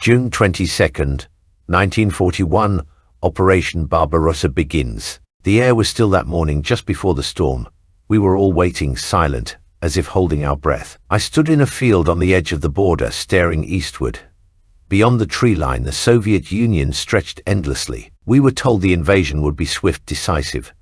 June 22nd, 1941, Operation Barbarossa begins. The air was still that morning just before the storm. We were all waiting, silent, as if holding our breath. I stood in a field on the edge of the border, staring eastward. Beyond the tree line, the Soviet Union stretched endlessly. We were told the invasion would be swift, decisive,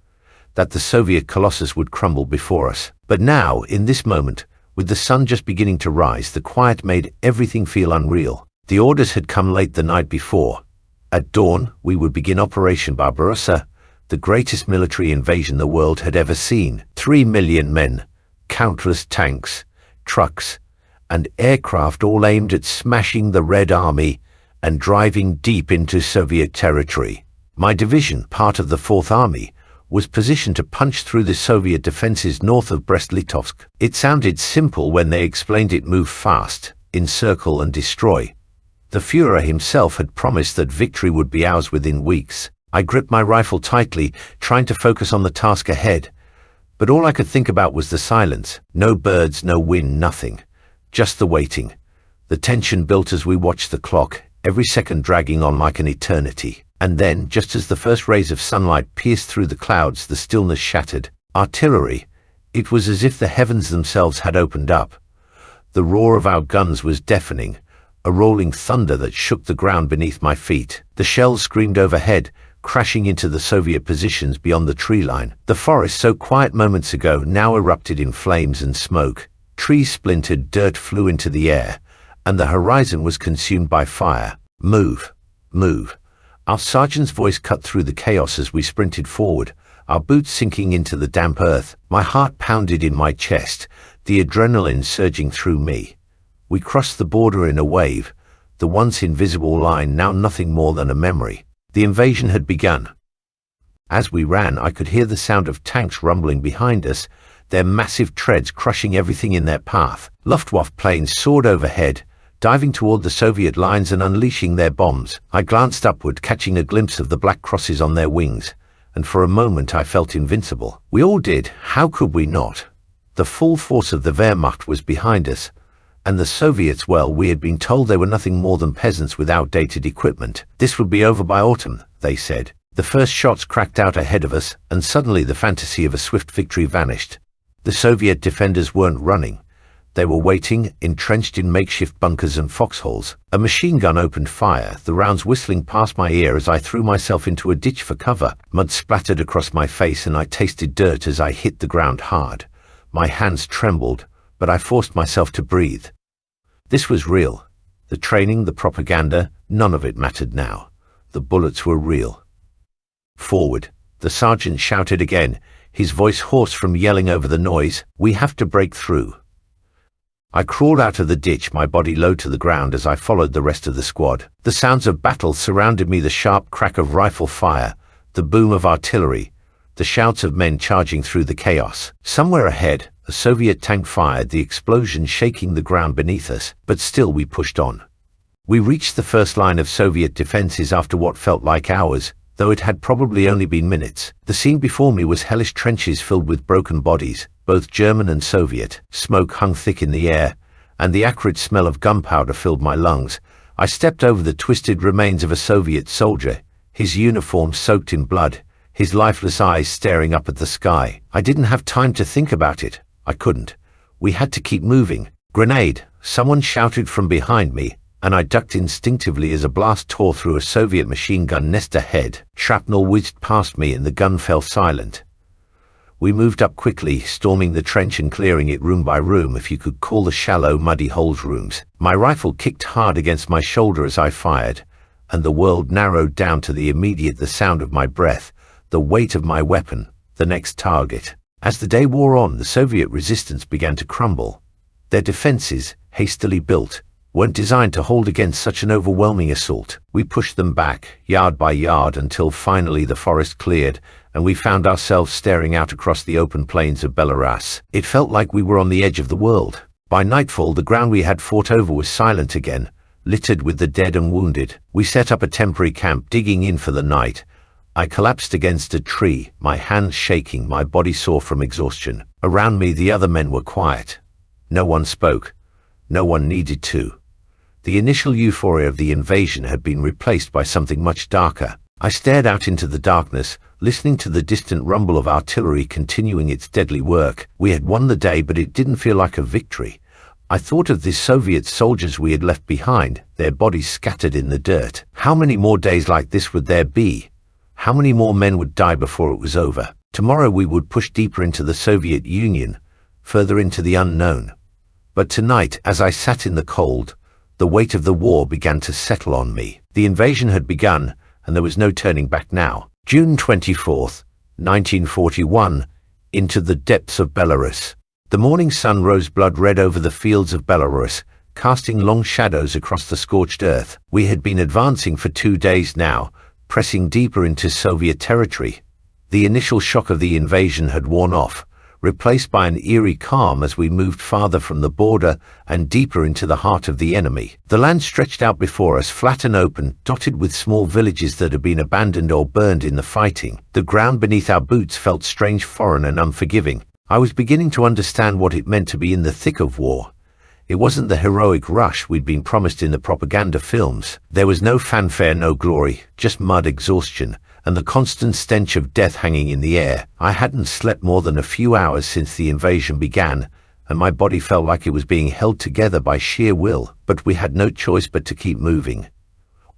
that the Soviet colossus would crumble before us. But now, in this moment, with the sun just beginning to rise, the quiet made everything feel unreal. The orders had come late the night before. At dawn, we would begin Operation Barbarossa, the greatest military invasion the world had ever seen. 3 million men, countless tanks, trucks, and aircraft, all aimed at smashing the Red Army and driving deep into Soviet territory. My division, part of the 4th Army, was positioned to punch through the Soviet defenses north of Brest-Litovsk. It sounded simple when they explained it: move fast, encircle and destroy. The Führer himself had promised that victory would be ours within weeks. I gripped my rifle tightly, trying to focus on the task ahead. But all I could think about was the silence. No birds, no wind, nothing. Just the waiting. The tension built as we watched the clock, every second dragging on like an eternity. And then, just as the first rays of sunlight pierced through the clouds, the stillness shattered. Artillery. It was as if the heavens themselves had opened up. The roar of our guns was deafening, a rolling thunder that shook the ground beneath my feet. The shells screamed overhead, crashing into the Soviet positions beyond the tree line. The forest, so quiet moments ago, now erupted in flames and smoke. Trees splintered, dirt flew into the air, and the horizon was consumed by fire. Move, move. Our sergeant's voice cut through the chaos as we sprinted forward, our boots sinking into the damp earth. My heart pounded in my chest, the adrenaline surging through me. We crossed the border in a wave, the once invisible line now nothing more than a memory. The invasion had begun. As we ran, I could hear the sound of tanks rumbling behind us, their massive treads crushing everything in their path. Luftwaffe planes soared overhead, diving toward the Soviet lines and unleashing their bombs. I glanced upward, catching a glimpse of the black crosses on their wings, and for a moment I felt invincible. We all did. How could we not? The full force of the Wehrmacht was behind us, and the Soviets, well, we had been told they were nothing more than peasants with outdated equipment. This would be over by autumn, they said. The first shots cracked out ahead of us, and suddenly the fantasy of a swift victory vanished. The Soviet defenders weren't running. They were waiting, entrenched in makeshift bunkers and foxholes. A machine gun opened fire, the rounds whistling past my ear as I threw myself into a ditch for cover. Mud splattered across my face and I tasted dirt as I hit the ground hard. My hands trembled, but I forced myself to breathe. This was real. The training, the propaganda, none of it mattered now. The bullets were real. Forward, the sergeant shouted again, his voice hoarse from yelling over the noise. We have to break through. I crawled out of the ditch, my body low to the ground as I followed the rest of the squad. The sounds of battle surrounded me, the sharp crack of rifle fire, the boom of artillery, the shouts of men charging through the chaos. Somewhere ahead, a Soviet tank fired, the explosion shaking the ground beneath us, but still we pushed on. We reached the first line of Soviet defenses after what felt like hours, though it had probably only been minutes. The scene before me was hellish trenches filled with broken bodies, both German and Soviet. Smoke hung thick in the air, and the acrid smell of gunpowder filled my lungs. I stepped over the twisted remains of a Soviet soldier, his uniform soaked in blood, his lifeless eyes staring up at the sky. I didn't have time to think about it. I couldn't. We had to keep moving. Grenade! Someone shouted from behind me, and I ducked instinctively as a blast tore through a Soviet machine gun nest ahead. Shrapnel whizzed past me and the gun fell silent. We moved up quickly, storming the trench and clearing it room by room, if you could call the shallow, muddy holes rooms. My rifle kicked hard against my shoulder as I fired, and the world narrowed down to the sound of my breath, the weight of my weapon, the next target. As the day wore on, the Soviet resistance began to crumble. Their defenses, hastily built, weren't designed to hold against such an overwhelming assault. We pushed them back, yard by yard, until finally the forest cleared, and we found ourselves staring out across the open plains of Belarus. It felt like we were on the edge of the world. By nightfall, the ground we had fought over was silent again, littered with the dead and wounded. We set up a temporary camp, digging in for the night. I collapsed against a tree, my hands shaking, my body sore from exhaustion. Around me, the other men were quiet. No one spoke. No one needed to. The initial euphoria of the invasion had been replaced by something much darker. I stared out into the darkness, listening to the distant rumble of artillery continuing its deadly work. We had won the day, but it didn't feel like a victory. I thought of the Soviet soldiers we had left behind, their bodies scattered in the dirt. How many more days like this would there be? How many more men would die before it was over? Tomorrow we would push deeper into the Soviet Union, further into the unknown. But tonight, as I sat in the cold, the weight of the war began to settle on me. The invasion had begun, and there was no turning back now. June 24th, 1941, into the depths of Belarus. The morning sun rose blood-red over the fields of Belarus, casting long shadows across the scorched earth. We had been advancing for 2 days now, pressing deeper into Soviet territory. The initial shock of the invasion had worn off, replaced by an eerie calm as we moved farther from the border and deeper into the heart of the enemy. The land stretched out before us, flat and open, dotted with small villages that had been abandoned or burned in the fighting. The ground beneath our boots felt strange, foreign and unforgiving. I was beginning to understand what it meant to be in the thick of war. It wasn't the heroic rush we'd been promised in the propaganda films. There was no fanfare, no glory, just mud, exhaustion, and the constant stench of death hanging in the air. I hadn't slept more than a few hours since the invasion began, and my body felt like it was being held together by sheer will. But we had no choice but to keep moving.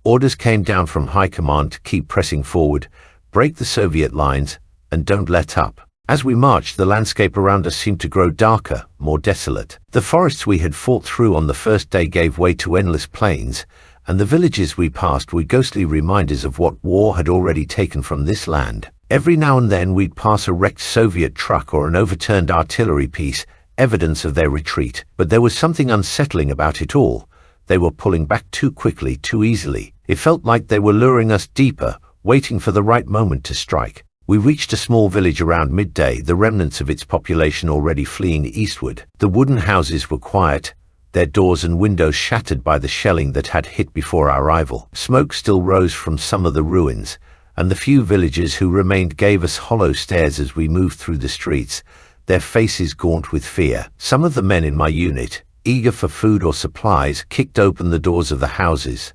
Orders came down from high command to keep pressing forward, break the Soviet lines, and don't let up. As we marched, the landscape around us seemed to grow darker, more desolate. The forests we had fought through on the first day gave way to endless plains, and the villages we passed were ghostly reminders of what war had already taken from this land. Every now and then we'd pass a wrecked Soviet truck or an overturned artillery piece, evidence of their retreat. But there was something unsettling about it all. They were pulling back too quickly, too easily. It felt like they were luring us deeper, waiting for the right moment to strike. We reached a small village around midday, the remnants of its population already fleeing eastward. The wooden houses were quiet, their doors and windows shattered by the shelling that had hit before our arrival. Smoke still rose from some of the ruins, and the few villagers who remained gave us hollow stares as we moved through the streets, their faces gaunt with fear. Some of the men in my unit, eager for food or supplies, kicked open the doors of the houses,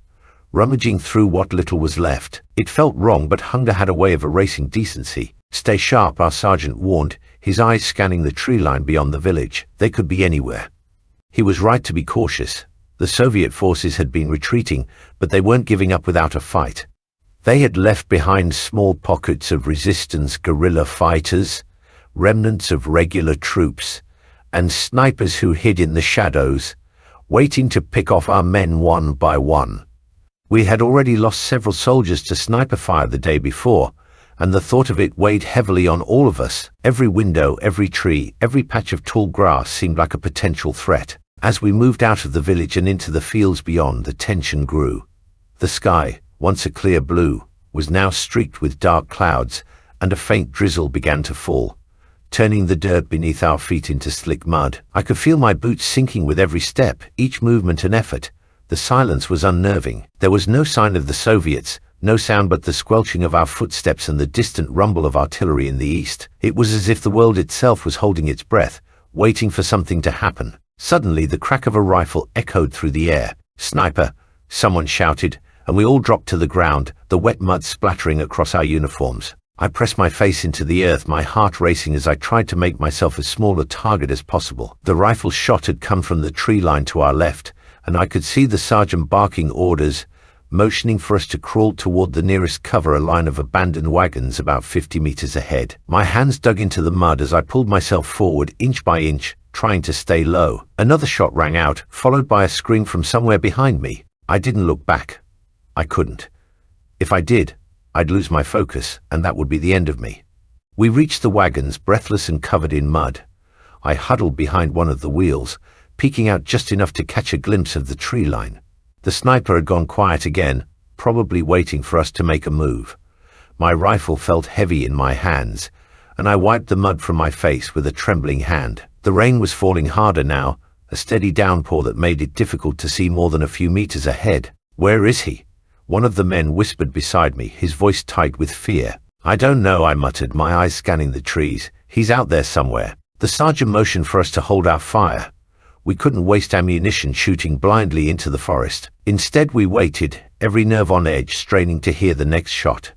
rummaging through what little was left. It felt wrong, but hunger had a way of erasing decency. "Stay sharp," our sergeant warned, his eyes scanning the tree line beyond the village. They could be anywhere. He was right to be cautious. The Soviet forces had been retreating, but they weren't giving up without a fight. They had left behind small pockets of resistance, guerrilla fighters, remnants of regular troops, and snipers who hid in the shadows, waiting to pick off our men one by one. We had already lost several soldiers to sniper fire the day before, and the thought of it weighed heavily on all of us. Every window, every tree, every patch of tall grass seemed like a potential threat. As we moved out of the village and into the fields beyond, the tension grew. The sky, once a clear blue, was now streaked with dark clouds, and a faint drizzle began to fall, turning the dirt beneath our feet into slick mud. I could feel my boots sinking with every step, each movement an effort. The silence was unnerving. There was no sign of the Soviets, no sound but the squelching of our footsteps and the distant rumble of artillery in the east. It was as if the world itself was holding its breath, waiting for something to happen. Suddenly, the crack of a rifle echoed through the air. "Sniper!" someone shouted, and we all dropped to the ground, the wet mud splattering across our uniforms. I pressed my face into the earth, my heart racing as I tried to make myself as small a target as possible. The rifle shot had come from the tree line to our left, and I could see the sergeant barking orders, motioning for us to crawl toward the nearest cover, a line of abandoned wagons about 50 meters ahead. My hands dug into the mud as I pulled myself forward, inch by inch, trying to stay low. Another shot rang out, followed by a scream from somewhere behind me. I didn't look back. I couldn't. If I did, I'd lose my focus, and that would be the end of me. We reached the wagons, breathless and covered in mud. I huddled behind one of the wheels, peeking out just enough to catch a glimpse of the tree line. The sniper had gone quiet again, probably waiting for us to make a move. My rifle felt heavy in my hands, and I wiped the mud from my face with a trembling hand. The rain was falling harder now, a steady downpour that made it difficult to see more than a few meters ahead. "Where is he?" one of the men whispered beside me, his voice tight with fear. "I don't know," I muttered, my eyes scanning the trees. "He's out there somewhere." The sergeant motioned for us to hold our fire. We couldn't waste ammunition shooting blindly into the forest. Instead, we waited, every nerve on edge, straining to hear the next shot.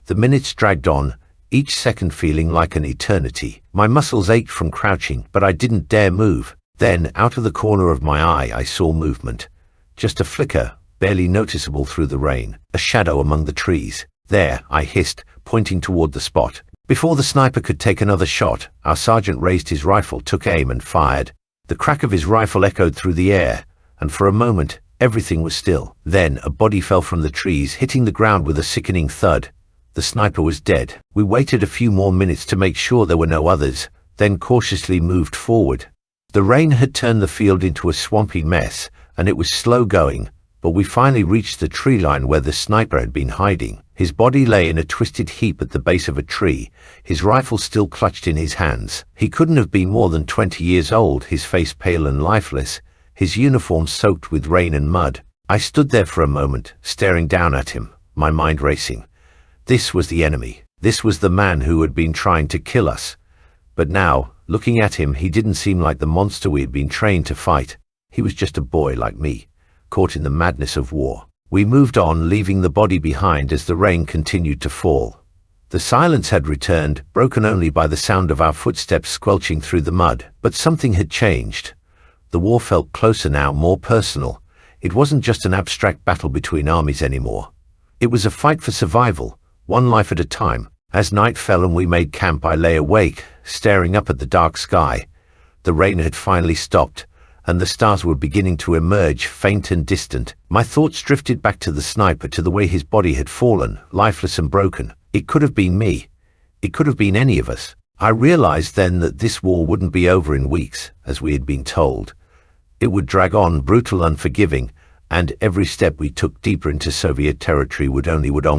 The minutes dragged on, each second feeling like an eternity. My muscles ached from crouching, but I didn't dare move. Then, out of the corner of my eye, I saw movement. Just a flicker, barely noticeable through the rain. A shadow among the trees. There, I hissed, pointing toward the spot. Before the sniper could take another shot, our sergeant raised his rifle, took aim, and fired. The crack of his rifle echoed through the air, and for a moment, everything was still. Then, a body fell from the trees, hitting the ground with a sickening thud. The sniper was dead. We waited a few more minutes to make sure there were no others, then cautiously moved forward. The rain had turned the field into a swampy mess, and it was slow going, but we finally reached the tree line where the sniper had been hiding. His body lay in a twisted heap at the base of a tree, his rifle still clutched in his hands. He couldn't have been more than 20 years old, his face pale and lifeless, his uniform soaked with rain and mud. I stood there for a moment, staring down at him, my mind racing. This was the enemy. This was the man who had been trying to kill us. But now, looking at him, he didn't seem like the monster we had been trained to fight. He was just a boy like me, caught in the madness of war. We moved on, leaving the body behind as the rain continued to fall. The silence had returned, broken only by the sound of our footsteps squelching through the mud. But something had changed. The war felt closer now, more personal. It wasn't just an abstract battle between armies anymore. It was a fight for survival, one life at a time. As night fell and we made camp, I lay awake, staring up at the dark sky. The rain had finally stopped, and the stars were beginning to emerge, faint and distant. My thoughts drifted back to the sniper, to the way his body had fallen, lifeless and broken. It could have been me. It could have been any of us. I realized then that this war wouldn't be over in weeks, as we had been told. It would drag on, brutal, unforgiving, and every step we took deeper into Soviet territory would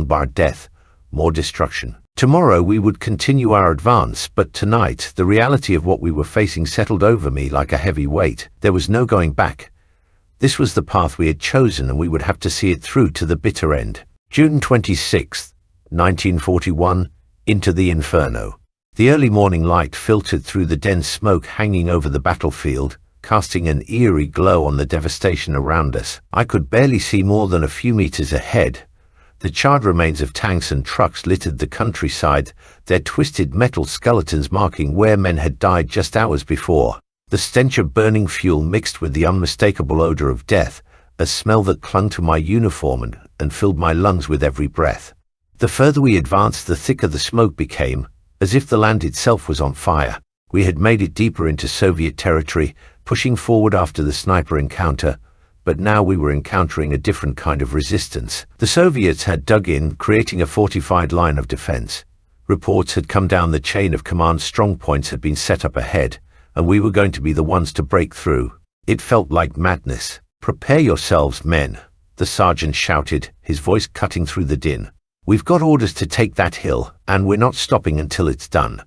bar death, more destruction. Tomorrow we would continue our advance, but tonight the reality of what we were facing settled over me like a heavy weight. There was no going back. This was the path we had chosen, and we would have to see it through to the bitter end. June 26th, 1941, into the inferno. The early morning light filtered through the dense smoke hanging over the battlefield, casting an eerie glow on the devastation around us. I could barely see more than a few meters ahead. The charred remains of tanks and trucks littered the countryside, their twisted metal skeletons marking where men had died just hours before. The stench of burning fuel mixed with the unmistakable odor of death, a smell that clung to my uniform and filled my lungs with every breath. The further we advanced, the thicker the smoke became, as if the land itself was on fire. We had made it deeper into Soviet territory, pushing forward after the sniper encounter, but now we were encountering a different kind of resistance. The Soviets had dug in, creating a fortified line of defense. Reports had come down the chain of command, strong points had been set up ahead, and we were going to be the ones to break through. It felt like madness. "Prepare yourselves, men," the sergeant shouted, his voice cutting through the din. "We've got orders to take that hill, and we're not stopping until it's done."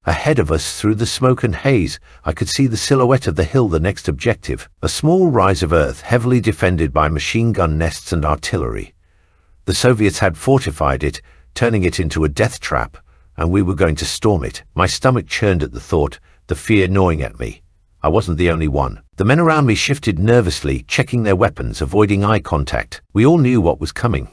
Ahead of us, through the smoke and haze, I could see the silhouette of the hill, the next objective, a small rise of earth heavily defended by machine gun nests and artillery. The Soviets had fortified it, turning it into a death trap, and we were going to storm it. My stomach churned at the thought, the fear gnawing at me. I wasn't the only one. The men around me shifted nervously, checking their weapons, avoiding eye contact. We all knew what was coming.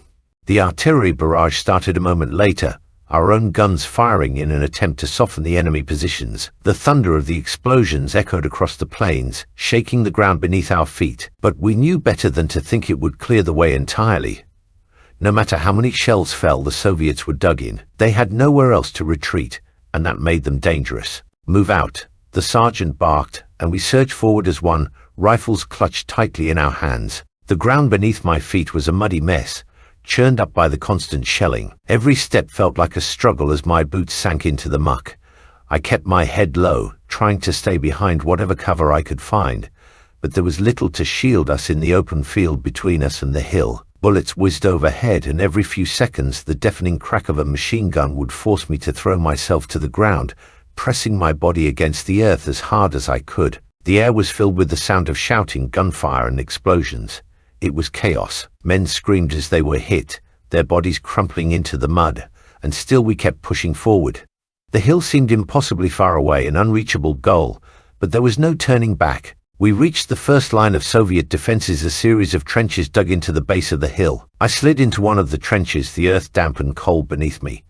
The artillery barrage started a moment later, our own guns firing in an attempt to soften the enemy positions. The thunder of the explosions echoed across the plains, shaking the ground beneath our feet. But we knew better than to think it would clear the way entirely. No matter how many shells fell, the Soviets were dug in. They had nowhere else to retreat, and that made them dangerous. "Move out," the sergeant barked, and we surged forward as one, rifles clutched tightly in our hands. The ground beneath my feet was a muddy mess, churned up by the constant shelling. Every step felt like a struggle as my boots sank into the muck. I kept my head low, trying to stay behind whatever cover I could find, but there was little to shield us in the open field between us and the hill. Bullets whizzed overhead, and every few seconds the deafening crack of a machine gun would force me to throw myself to the ground, pressing my body against the earth as hard as I could. The air was filled with the sound of shouting, gunfire, and explosions. It was chaos. Men screamed as they were hit, their bodies crumpling into the mud, and still we kept pushing forward. The hill seemed impossibly far away, an unreachable goal, but there was no turning back. We reached the first line of Soviet defenses, a series of trenches dug into the base of the hill. I slid into one of the trenches, the earth damp and cold beneath me.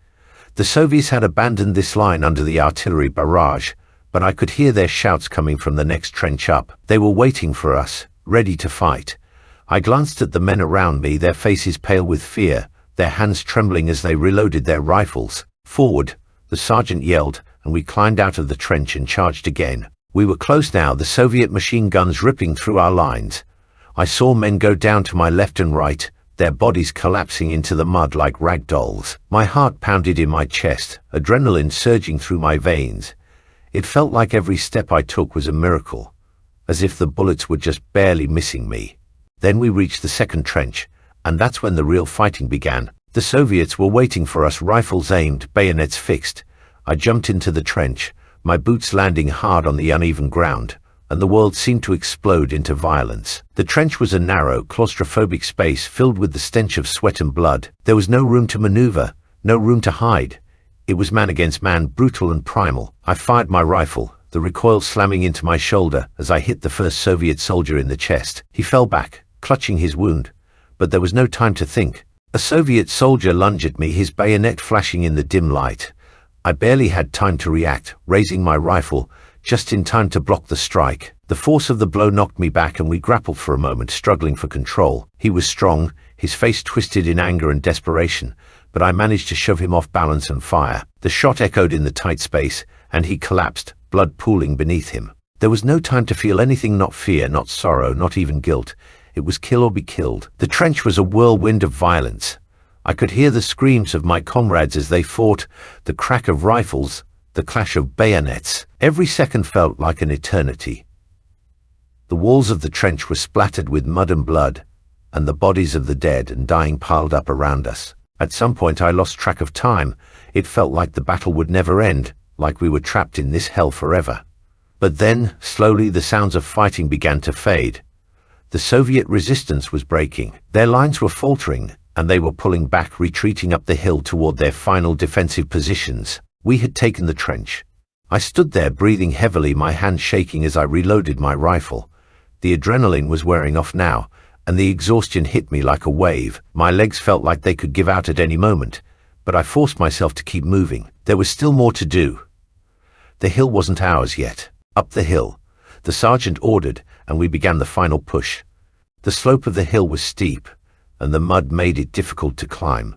The Soviets had abandoned this line under the artillery barrage, but I could hear their shouts coming from the next trench up. They were waiting for us, ready to fight. I glanced at the men around me, their faces pale with fear, their hands trembling as they reloaded their rifles. "Forward," the sergeant yelled, and we climbed out of the trench and charged again. We were close now, the Soviet machine guns ripping through our lines. I saw men go down to my left and right, their bodies collapsing into the mud like rag dolls. My heart pounded in my chest, adrenaline surging through my veins. It felt like every step I took was a miracle, as if the bullets were just barely missing me. Then we reached the second trench, and that's when the real fighting began. The Soviets were waiting for us, rifles aimed, bayonets fixed. I jumped into the trench, my boots landing hard on the uneven ground, and the world seemed to explode into violence. The trench was a narrow, claustrophobic space filled with the stench of sweat and blood. There was no room to maneuver, no room to hide. It was man against man, brutal and primal. I fired my rifle, the recoil slamming into my shoulder as I hit the first Soviet soldier in the chest. He fell back, clutching his wound, but there was no time to think. A Soviet soldier lunged at me, his bayonet flashing in the dim light. I barely had time to react, raising my rifle, just in time to block the strike. The force of the blow knocked me back and we grappled for a moment, struggling for control. He was strong, his face twisted in anger and desperation, but I managed to shove him off balance and fire. The shot echoed in the tight space, and he collapsed, blood pooling beneath him. There was no time to feel anything, not fear, not sorrow, not even guilt. It was kill or be killed. The trench was a whirlwind of violence. I could hear the screams of my comrades as they fought, the crack of rifles, the clash of bayonets. Every second felt like an eternity. The walls of the trench were splattered with mud and blood, and the bodies of the dead and dying piled up around us. At some point I lost track of time. It felt like the battle would never end, like we were trapped in this hell forever. But then, slowly, the sounds of fighting began to fade. The Soviet resistance was breaking. Their lines were faltering, and they were pulling back, retreating up the hill toward their final defensive positions. We had taken the trench. I stood there breathing heavily, my hands shaking as I reloaded my rifle. The adrenaline was wearing off now, and the exhaustion hit me like a wave. My legs felt like they could give out at any moment, but I forced myself to keep moving. There was still more to do. The hill wasn't ours yet. Up the hill, the sergeant ordered, and we began the final push. The slope of the hill was steep, and the mud made it difficult to climb.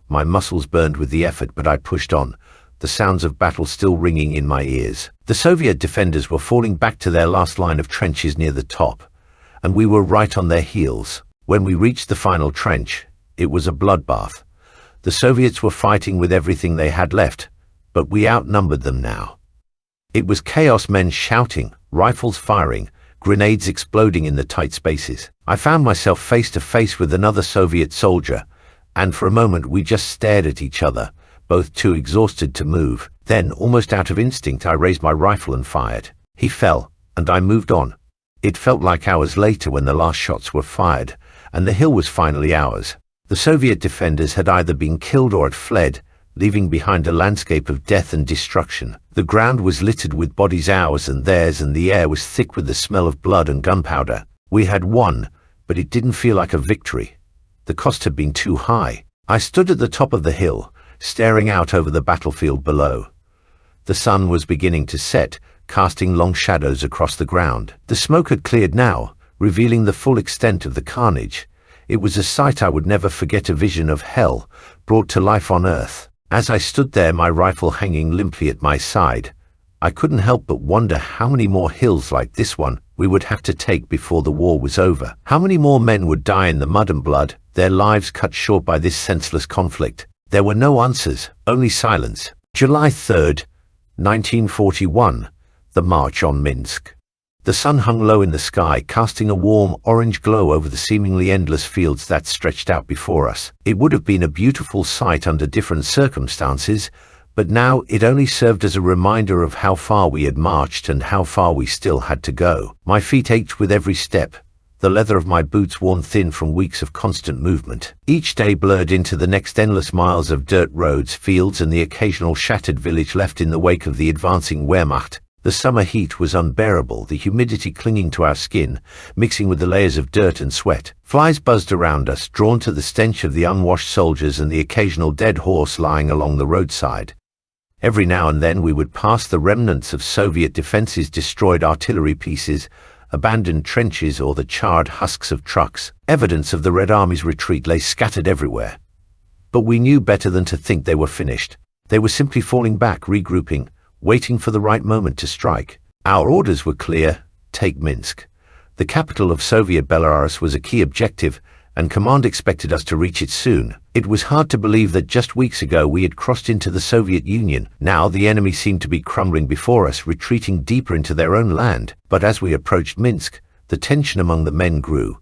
My muscles burned with the effort, but I pushed on, the sounds of battle still ringing in my ears. The Soviet defenders were falling back to their last line of trenches near the top, and we were right on their heels. When we reached the final trench, it was a bloodbath. The Soviets were fighting with everything they had left, but we outnumbered them now. It was chaos, men shouting, rifles firing, grenades exploding in the tight spaces. I found myself face to face with another Soviet soldier, and for a moment we just stared at each other, both too exhausted to move. Then, almost out of instinct, I raised my rifle and fired. He fell, and I moved on. It felt like hours later when the last shots were fired, and the hill was finally ours. The Soviet defenders had either been killed or had fled, leaving behind a landscape of death and destruction. The ground was littered with bodies, ours and theirs, and the air was thick with the smell of blood and gunpowder. We had won, but it didn't feel like a victory. The cost had been too high. I stood at the top of the hill, staring out over the battlefield below. The sun was beginning to set, casting long shadows across the ground. The smoke had cleared now, revealing the full extent of the carnage. It was a sight I would never forget, a vision of hell brought to life on earth. As I stood there, my rifle hanging limply at my side, I couldn't help but wonder how many more hills like this one we would have to take before the war was over. How many more men would die in the mud and blood, their lives cut short by this senseless conflict. There were no answers, only silence. July 3rd, 1941, the March on Minsk. The sun hung low in the sky, casting a warm orange glow over the seemingly endless fields that stretched out before us. It would have been a beautiful sight under different circumstances, but now it only served as a reminder of how far we had marched and how far we still had to go. My feet ached with every step, the leather of my boots worn thin from weeks of constant movement. Each day blurred into the next, endless miles of dirt roads, fields, and the occasional shattered village left in the wake of the advancing Wehrmacht. The summer heat was unbearable, the humidity clinging to our skin, mixing with the layers of dirt and sweat. Flies buzzed around us, drawn to the stench of the unwashed soldiers and the occasional dead horse lying along the roadside. Every now and then we would pass the remnants of Soviet defenses, destroyed artillery pieces, abandoned trenches, or the charred husks of trucks. Evidence of the Red Army's retreat lay scattered everywhere. But we knew better than to think they were finished. They were simply falling back, regrouping, waiting for the right moment to strike. Our orders were clear: take Minsk. The capital of Soviet Belarus was a key objective, and command expected us to reach it soon. It was hard to believe that just weeks ago we had crossed into the Soviet Union. Now the enemy seemed to be crumbling before us, retreating deeper into their own land. But as we approached Minsk, the tension among the men grew.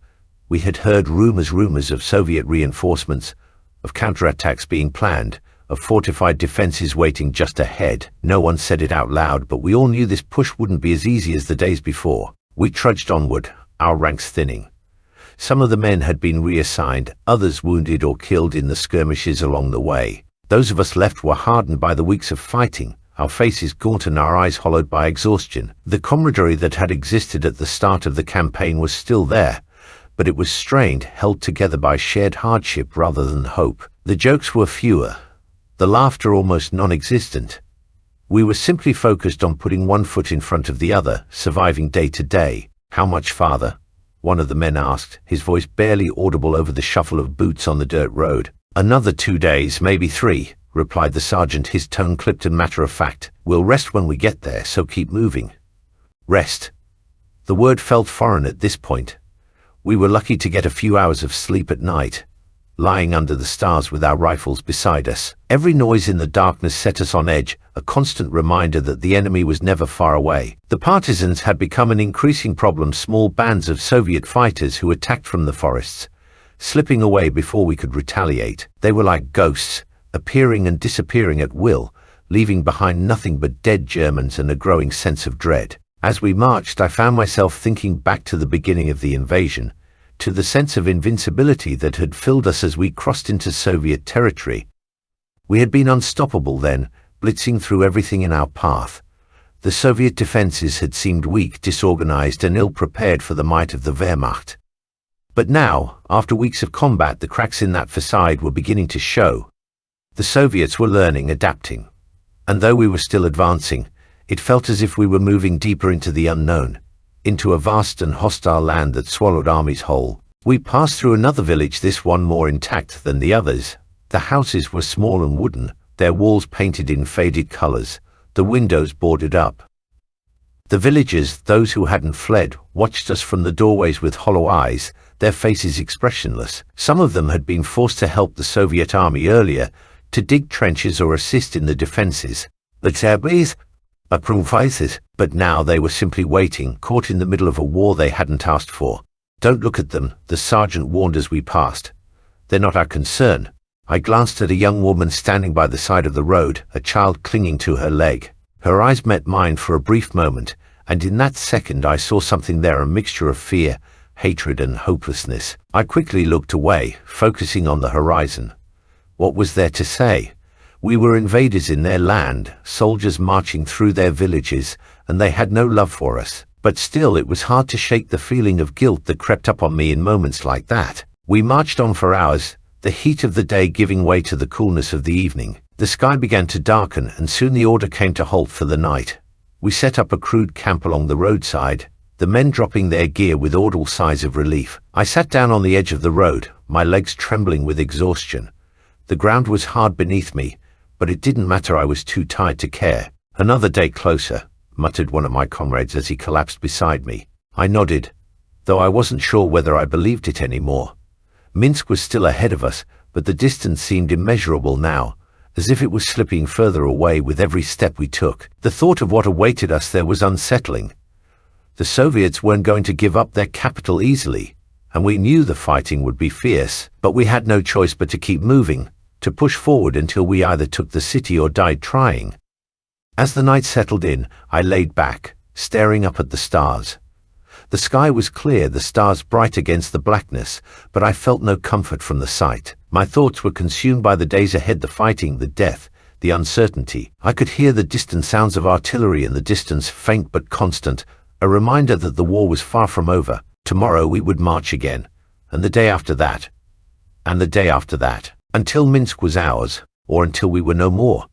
We had heard rumors of Soviet reinforcements, of counterattacks being planned, of fortified defenses waiting just ahead. No one said it out loud, but we all knew this push wouldn't be as easy as the days before. We trudged onward, our ranks thinning. Some of the men had been reassigned, others wounded or killed in the skirmishes along the way. Those of us left were hardened by the weeks of fighting, our faces gaunt and our eyes hollowed by exhaustion. The camaraderie that had existed at the start of the campaign was still there, but it was strained, held together by shared hardship rather than hope. The jokes were fewer, the laughter almost non-existent. We were simply focused on putting one foot in front of the other, surviving day to day. "How much farther?" one of the men asked, his voice barely audible over the shuffle of boots on the dirt road. "Another 2 days, maybe 3, replied the sergeant, his tone clipped and matter-of-fact. "We'll rest when we get there, so keep moving." Rest. The word felt foreign at this point. We were lucky to get a few hours of sleep at night, lying under the stars with our rifles beside us. Every noise in the darkness set us on edge, a constant reminder that the enemy was never far away. The partisans had become an increasing problem, small bands of Soviet fighters who attacked from the forests, slipping away before we could retaliate. They were like ghosts, appearing and disappearing at will, leaving behind nothing but dead Germans and a growing sense of dread. As we marched, I found myself thinking back to the beginning of the invasion, to the sense of invincibility that had filled us as we crossed into Soviet territory. We had been unstoppable then, blitzing through everything in our path. The Soviet defenses had seemed weak, disorganized, and ill-prepared for the might of the Wehrmacht. But now, after weeks of combat, the cracks in that facade were beginning to show. The Soviets were learning, adapting. And though we were still advancing, it felt as if we were moving deeper into the unknown, into a vast and hostile land that swallowed armies whole. We passed through another village, this one more intact than the others. The houses were small and wooden, their walls painted in faded colors, the windows boarded up. The villagers, those who hadn't fled, watched us from the doorways with hollow eyes, their faces expressionless. Some of them had been forced to help the Soviet army earlier, to dig trenches or assist in the defenses. But now they were simply waiting, caught in the middle of a war they hadn't asked for. "Don't look at them," the sergeant warned as we passed. "They're not our concern." I glanced at a young woman standing by the side of the road, a child clinging to her leg. Her eyes met mine for a brief moment, and in that second I saw something there, a mixture of fear, hatred, and hopelessness. I quickly looked away, focusing on the horizon. What was there to say? We were invaders in their land, soldiers marching through their villages, and they had no love for us. But still, it was hard to shake the feeling of guilt that crept up on me in moments like that. We marched on for hours, the heat of the day giving way to the coolness of the evening. The sky began to darken, and soon the order came to halt for the night. We set up a crude camp along the roadside, the men dropping their gear with audible sighs of relief. I sat down on the edge of the road, my legs trembling with exhaustion. The ground was hard beneath me, but it didn't matter, I was too tired to care. "Another day closer," muttered one of my comrades as he collapsed beside me. I nodded, though I wasn't sure whether I believed it anymore. Minsk was still ahead of us, but the distance seemed immeasurable now, as if it was slipping further away with every step we took. The thought of what awaited us there was unsettling. The Soviets weren't going to give up their capital easily, and we knew the fighting would be fierce, but we had no choice but to keep moving, to push forward until we either took the city or died trying. As the night settled in, I laid back, staring up at the stars. The sky was clear, the stars bright against the blackness, but I felt no comfort from the sight. My thoughts were consumed by the days ahead, the fighting, the death, the uncertainty. I could hear the distant sounds of artillery in the distance, faint but constant, a reminder that the war was far from over. Tomorrow we would march again, and the day after that, and the day after that, until Minsk was ours, or until we were no more.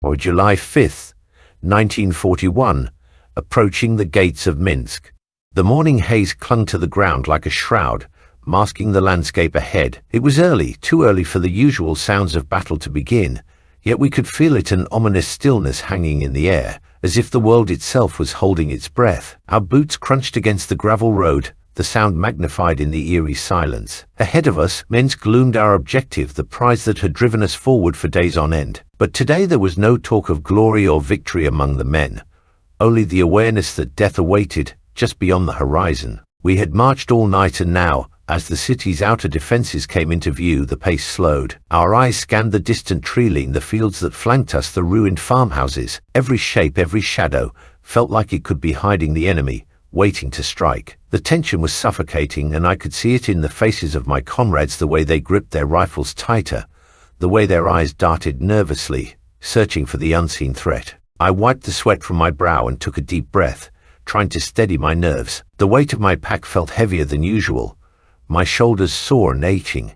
Or July 5th, 1941, approaching the gates of Minsk. The morning haze clung to the ground like a shroud, masking the landscape ahead. It was early, too early for the usual sounds of battle to begin, yet we could feel it, an ominous stillness hanging in the air, as if the world itself was holding its breath. Our boots crunched against the gravel road, the sound magnified in the eerie silence. Ahead of us, Minsk loomed, our objective, the prize that had driven us forward for days on end. But today there was no talk of glory or victory among the men, only the awareness that death awaited just beyond the horizon. We had marched all night, and now, as the city's outer defenses came into view, the pace slowed. Our eyes scanned the distant tree-line, the fields that flanked us, the ruined farmhouses. Every shape, every shadow, felt like it could be hiding the enemy, waiting to strike. The tension was suffocating, and I could see it in the faces of my comrades, the way they gripped their rifles tighter, the way their eyes darted nervously, searching for the unseen threat. I wiped the sweat from my brow and took a deep breath, trying to steady my nerves. The weight of my pack felt heavier than usual, my shoulders sore and aching.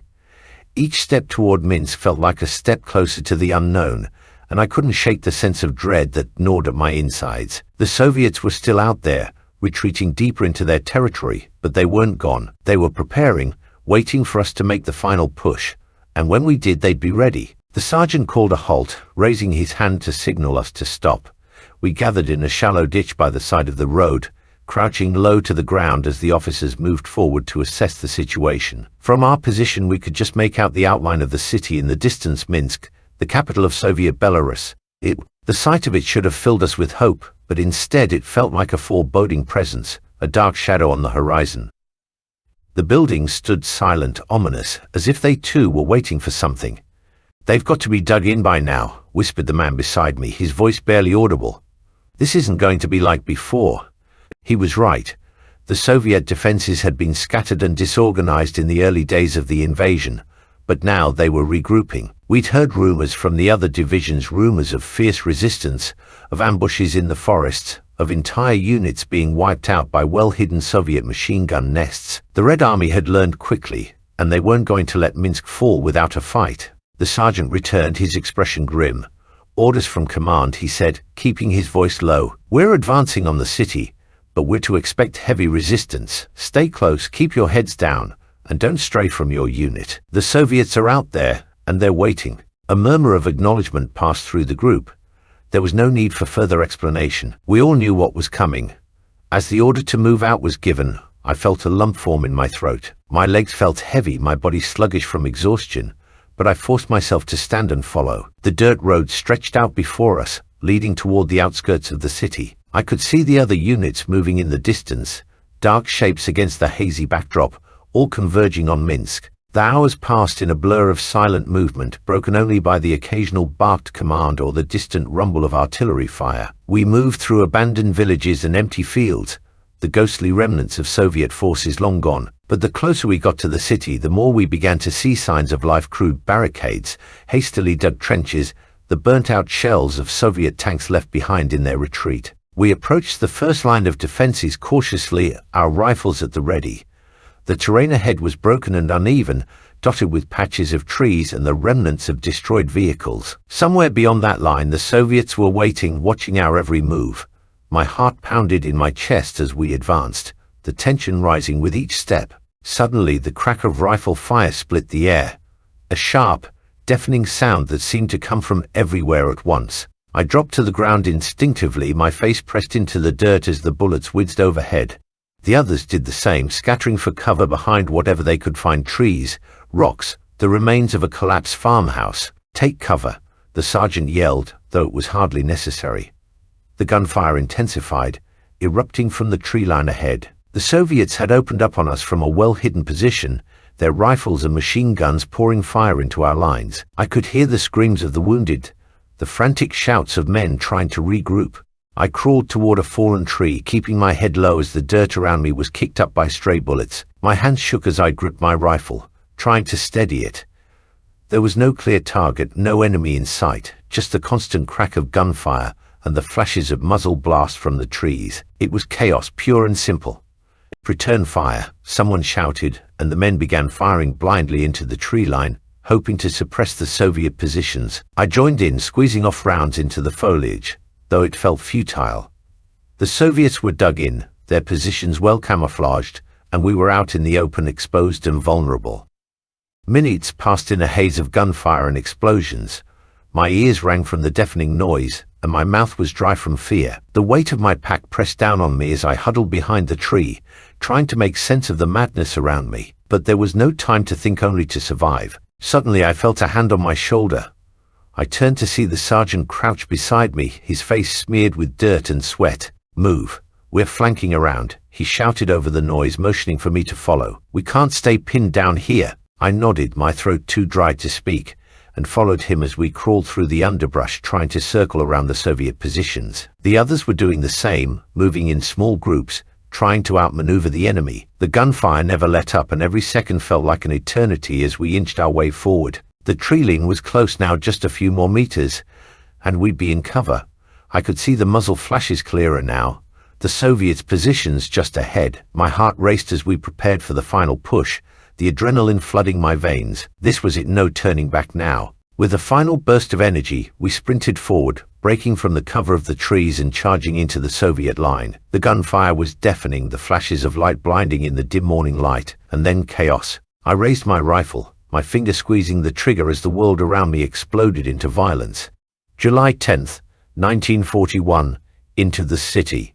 Each step toward Minsk felt like a step closer to the unknown, and I couldn't shake the sense of dread that gnawed at my insides. The Soviets were still out there, retreating deeper into their territory, but they weren't gone. They were preparing, waiting for us to make the final push, and when we did, they'd be ready. The sergeant called a halt, raising his hand to signal us to stop. We gathered in a shallow ditch by the side of the road, crouching low to the ground as the officers moved forward to assess the situation. From our position we could just make out the outline of the city in the distance, Minsk, the capital of Soviet Belarus. The sight of it should have filled us with hope, but instead it felt like a foreboding presence, a dark shadow on the horizon. The buildings stood silent, ominous, as if they too were waiting for something. "They've got to be dug in by now," whispered the man beside me, his voice barely audible. "This isn't going to be like before." He was right. The Soviet defenses had been scattered and disorganized in the early days of the invasion, but now they were regrouping. We'd heard rumors from the other divisions, rumors of fierce resistance, of ambushes in the forests, of entire units being wiped out by well-hidden Soviet machine gun nests. The Red Army had learned quickly, and they weren't going to let Minsk fall without a fight. The sergeant returned, his expression grim. "Orders from command," he said, keeping his voice low. "We're advancing on the city, but we're to expect heavy resistance. Stay close, keep your heads down, and don't stray from your unit. The Soviets are out there, and they're waiting." A murmur of acknowledgement passed through the group. There was no need for further explanation. We all knew what was coming. As the order to move out was given, I felt a lump form in my throat. My legs felt heavy, my body sluggish from exhaustion, but I forced myself to stand and follow. The dirt road stretched out before us, leading toward the outskirts of the city. I could see the other units moving in the distance, dark shapes against the hazy backdrop, all converging on Minsk. The hours passed in a blur of silent movement, broken only by the occasional barked command or the distant rumble of artillery fire. We moved through abandoned villages and empty fields, the ghostly remnants of Soviet forces long gone. But the closer we got to the city, the more we began to see signs of life: crude barricades, hastily dug trenches, the burnt-out shells of Soviet tanks left behind in their retreat. We approached the first line of defenses cautiously, our rifles at the ready. The terrain ahead was broken and uneven, dotted with patches of trees and the remnants of destroyed vehicles. Somewhere beyond that line, the Soviets were waiting, watching our every move. My heart pounded in my chest as we advanced, the tension rising with each step. Suddenly, the crack of rifle fire split the air, a sharp, deafening sound that seemed to come from everywhere at once. I dropped to the ground instinctively, my face pressed into the dirt as the bullets whizzed overhead. The others did the same, scattering for cover behind whatever they could find: trees, rocks, the remains of a collapsed farmhouse. "Take cover," the sergeant yelled, though it was hardly necessary. The gunfire intensified, erupting from the tree line ahead. The Soviets had opened up on us from a well-hidden position, their rifles and machine guns pouring fire into our lines. I could hear the screams of the wounded, the frantic shouts of men trying to regroup. I crawled toward a fallen tree, keeping my head low as the dirt around me was kicked up by stray bullets. My hands shook as I gripped my rifle, trying to steady it. There was no clear target, no enemy in sight, just the constant crack of gunfire and the flashes of muzzle blast from the trees. It was chaos, pure and simple. "Return fire," someone shouted, and the men began firing blindly into the tree line, hoping to suppress the Soviet positions. I joined in, squeezing off rounds into the foliage, though it felt futile. The Soviets were dug in, their positions well camouflaged, and we were out in the open, exposed and vulnerable. Minutes passed in a haze of gunfire and explosions. My ears rang from the deafening noise, and my mouth was dry from fear. The weight of my pack pressed down on me as I huddled behind the tree, trying to make sense of the madness around me. But there was no time to think, only to survive. Suddenly I felt a hand on my shoulder. I turned to see the sergeant crouch beside me, his face smeared with dirt and sweat. "Move. We're flanking around," he shouted over the noise, motioning for me to follow. "We can't stay pinned down here." I nodded, my throat too dry to speak, and followed him as we crawled through the underbrush, trying to circle around the Soviet positions. The others were doing the same, moving in small groups, trying to outmaneuver the enemy. The gunfire never let up, and every second felt like an eternity as we inched our way forward. The tree line was close now, just a few more meters, and we'd be in cover. I could see the muzzle flashes clearer now, the Soviets' positions just ahead. My heart raced as we prepared for the final push, the adrenaline flooding my veins. This was it, no turning back now. With a final burst of energy, we sprinted forward, breaking from the cover of the trees and charging into the Soviet line. The gunfire was deafening, the flashes of light blinding in the dim morning light, and then chaos. I raised my rifle, my finger squeezing the trigger as the world around me exploded into violence. July 10th, 1941, into the city.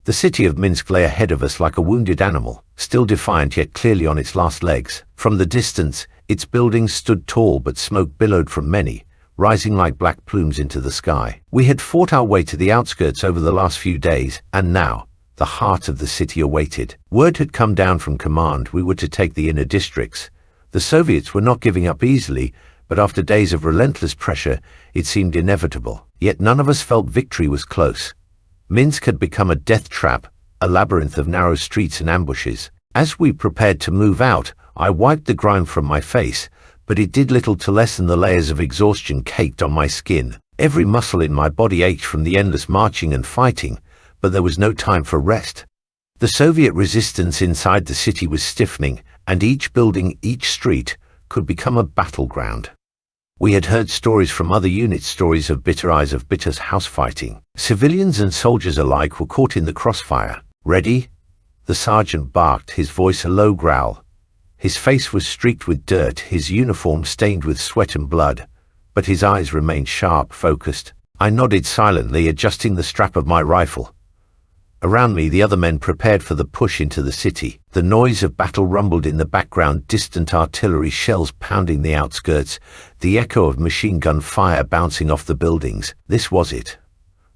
The city of Minsk lay ahead of us like a wounded animal, still defiant yet clearly on its last legs. From the distance, its buildings stood tall, but smoke billowed from many, rising like black plumes into the sky. We had fought our way to the outskirts over the last few days, and now, the heart of the city awaited. Word had come down from command we were to take the inner districts. The Soviets were not giving up easily, but after days of relentless pressure, it seemed inevitable. Yet none of us felt victory was close. Minsk had become a death trap, a labyrinth of narrow streets and ambushes. As we prepared to move out, I wiped the grime from my face, but it did little to lessen the layers of exhaustion caked on my skin. Every muscle in my body ached from the endless marching and fighting, but there was no time for rest. The Soviet resistance inside the city was stiffening, and each building, each street, could become a battleground. We had heard stories from other units, stories of bitter eyes, of bitter house fighting. Civilians and soldiers alike were caught in the crossfire. "Ready?" The sergeant barked, his voice a low growl. His face was streaked with dirt, his uniform stained with sweat and blood, but his eyes remained sharp, focused. I nodded silently, adjusting the strap of my rifle. Around me, the other men prepared for the push into the city. The noise of battle rumbled in the background, distant artillery shells pounding the outskirts, the echo of machine gun fire bouncing off the buildings. This was it.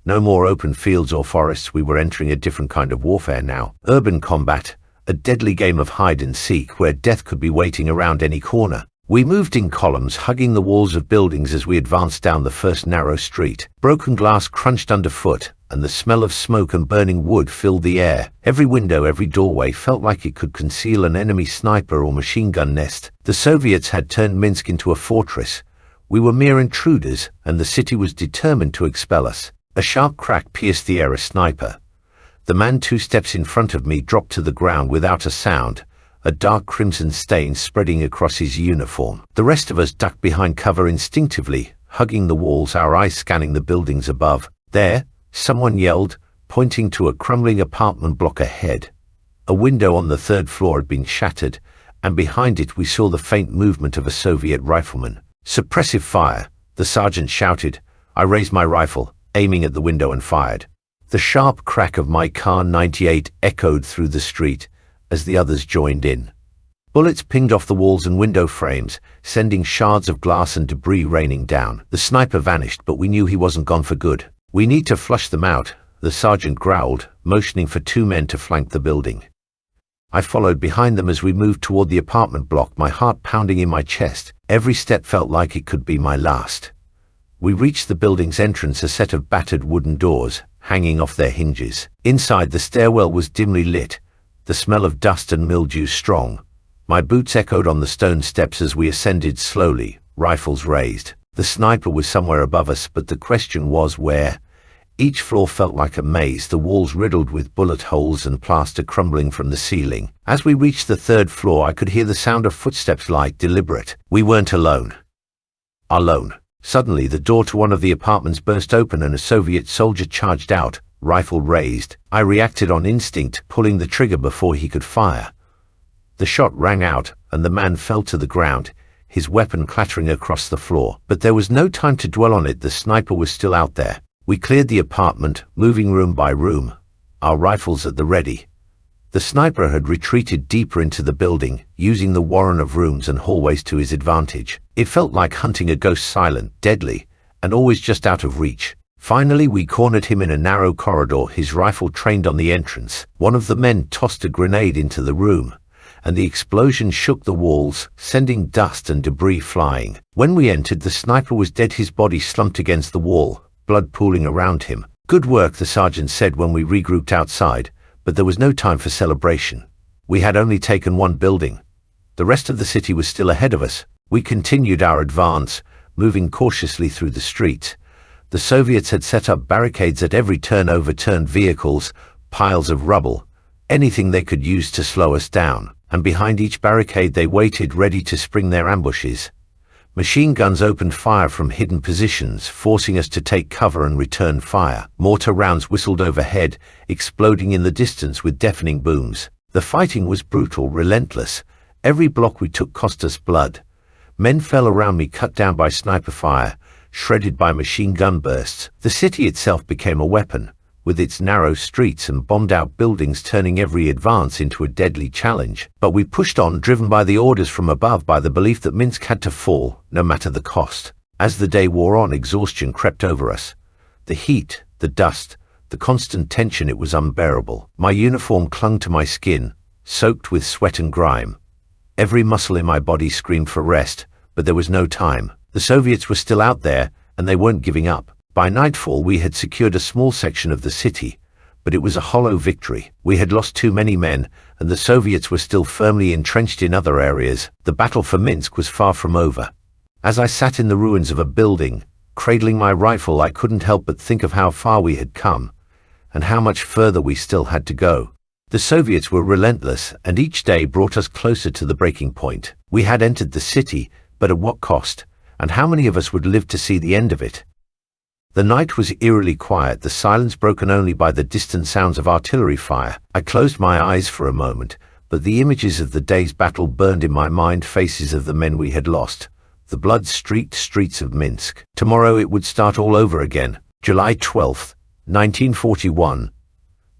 No more open fields or forests. We were entering a different kind of warfare now. Urban combat, a deadly game of hide and seek where death could be waiting around any corner. We moved in columns, hugging the walls of buildings as we advanced down the first narrow street. Broken glass crunched underfoot, and the smell of smoke and burning wood filled the air. Every window, every doorway felt like it could conceal an enemy sniper or machine gun nest. The Soviets had turned Minsk into a fortress. We were mere intruders, and the city was determined to expel us. A sharp crack pierced the air. A sniper. The man 2 steps in front of me dropped to the ground without a sound, a dark crimson stain spreading across his uniform. The rest of us ducked behind cover instinctively, hugging the walls, our eyes scanning the buildings above. "There!" someone yelled, pointing to a crumbling apartment block ahead. A window on the 3rd floor had been shattered, and behind it we saw the faint movement of a Soviet rifleman. "Suppressive fire!" the sergeant shouted. I raised my rifle, aiming at the window, and fired. The sharp crack of my Kar 98 echoed through the street as the others joined in. Bullets pinged off the walls and window frames, sending shards of glass and debris raining down. The sniper vanished, but we knew he wasn't gone for good. "We need to flush them out," the sergeant growled, motioning for 2 men to flank the building. I followed behind them as we moved toward the apartment block, my heart pounding in my chest. Every step felt like it could be my last. We reached the building's entrance, a set of battered wooden doors, hanging off their hinges. Inside, the stairwell was dimly lit, the smell of dust and mildew strong. My boots echoed on the stone steps as we ascended slowly, rifles raised. The sniper was somewhere above us, but the question was where. Each floor felt like a maze, the walls riddled with bullet holes and plaster crumbling from the ceiling. As we reached the third floor, I could hear the sound of footsteps, light, deliberate. We weren't alone. Suddenly, the door to one of the apartments burst open and a Soviet soldier charged out, rifle raised. I reacted on instinct, pulling the trigger before he could fire. The shot rang out, and the man fell to the ground, his weapon clattering across the floor. But there was no time to dwell on it. The sniper was still out there. We cleared the apartment, moving room by room, our rifles at the ready. The sniper had retreated deeper into the building, using the warren of rooms and hallways to his advantage. It felt like hunting a ghost, silent, deadly, and always just out of reach. Finally, we cornered him in a narrow corridor, his rifle trained on the entrance. One of the men tossed a grenade into the room, and the explosion shook the walls, sending dust and debris flying. When we entered, the sniper was dead, his body slumped against the wall, blood pooling around him. "Good work," the sergeant said when we regrouped outside, but there was no time for celebration. We had only taken one building. The rest of the city was still ahead of us. We continued our advance, moving cautiously through the streets. The Soviets had set up barricades at every turn, overturned vehicles, piles of rubble, anything they could use to slow us down. And behind each barricade they waited, ready to spring their ambushes. Machine guns opened fire from hidden positions, forcing us to take cover and return fire. Mortar rounds whistled overhead, exploding in the distance with deafening booms. The fighting was brutal, relentless. Every block we took cost us blood. Men fell around me, cut down by sniper fire, shredded by machine gun bursts. The city itself became a weapon, with its narrow streets and bombed-out buildings turning every advance into a deadly challenge. But we pushed on, driven by the orders from above, by the belief that Minsk had to fall, no matter the cost. As the day wore on, exhaustion crept over us. The heat, the dust, the constant tension, it was unbearable. My uniform clung to my skin, soaked with sweat and grime. Every muscle in my body screamed for rest, but there was no time. The Soviets were still out there, and they weren't giving up. By nightfall, we had secured a small section of the city, but it was a hollow victory. We had lost too many men, and the Soviets were still firmly entrenched in other areas. The battle for Minsk was far from over. As I sat in the ruins of a building, cradling my rifle, I couldn't help but think of how far we had come, and how much further we still had to go. The Soviets were relentless, and each day brought us closer to the breaking point. We had entered the city, but at what cost? And how many of us would live to see the end of it? The night was eerily quiet, the silence broken only by the distant sounds of artillery fire. I closed my eyes for a moment, but the images of the day's battle burned in my mind, faces of the men we had lost, the blood-streaked streets of Minsk. Tomorrow it would start all over again. July 12th, 1941.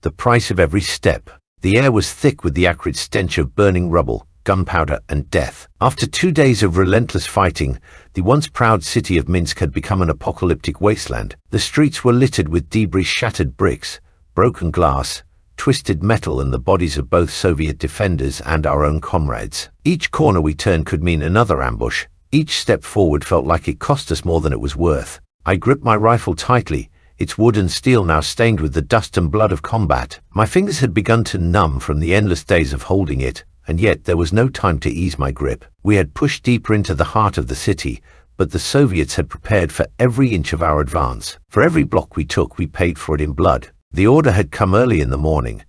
The price of every step. The air was thick with the acrid stench of burning rubble, gunpowder, and death. After 2 days of relentless fighting, the once proud city of Minsk had become an apocalyptic wasteland. The streets were littered with debris, shattered bricks, broken glass, twisted metal, and the bodies of both Soviet defenders and our own comrades. Each corner we turned could mean another ambush. Each step forward felt like it cost us more than it was worth. I gripped my rifle tightly, its wood and steel now stained with the dust and blood of combat. My fingers had begun to numb from the endless days of holding it, and yet there was no time to ease my grip. We had pushed deeper into the heart of the city, but the Soviets had prepared for every inch of our advance. For every block we took, we paid for it in blood. The order had come early in the morning.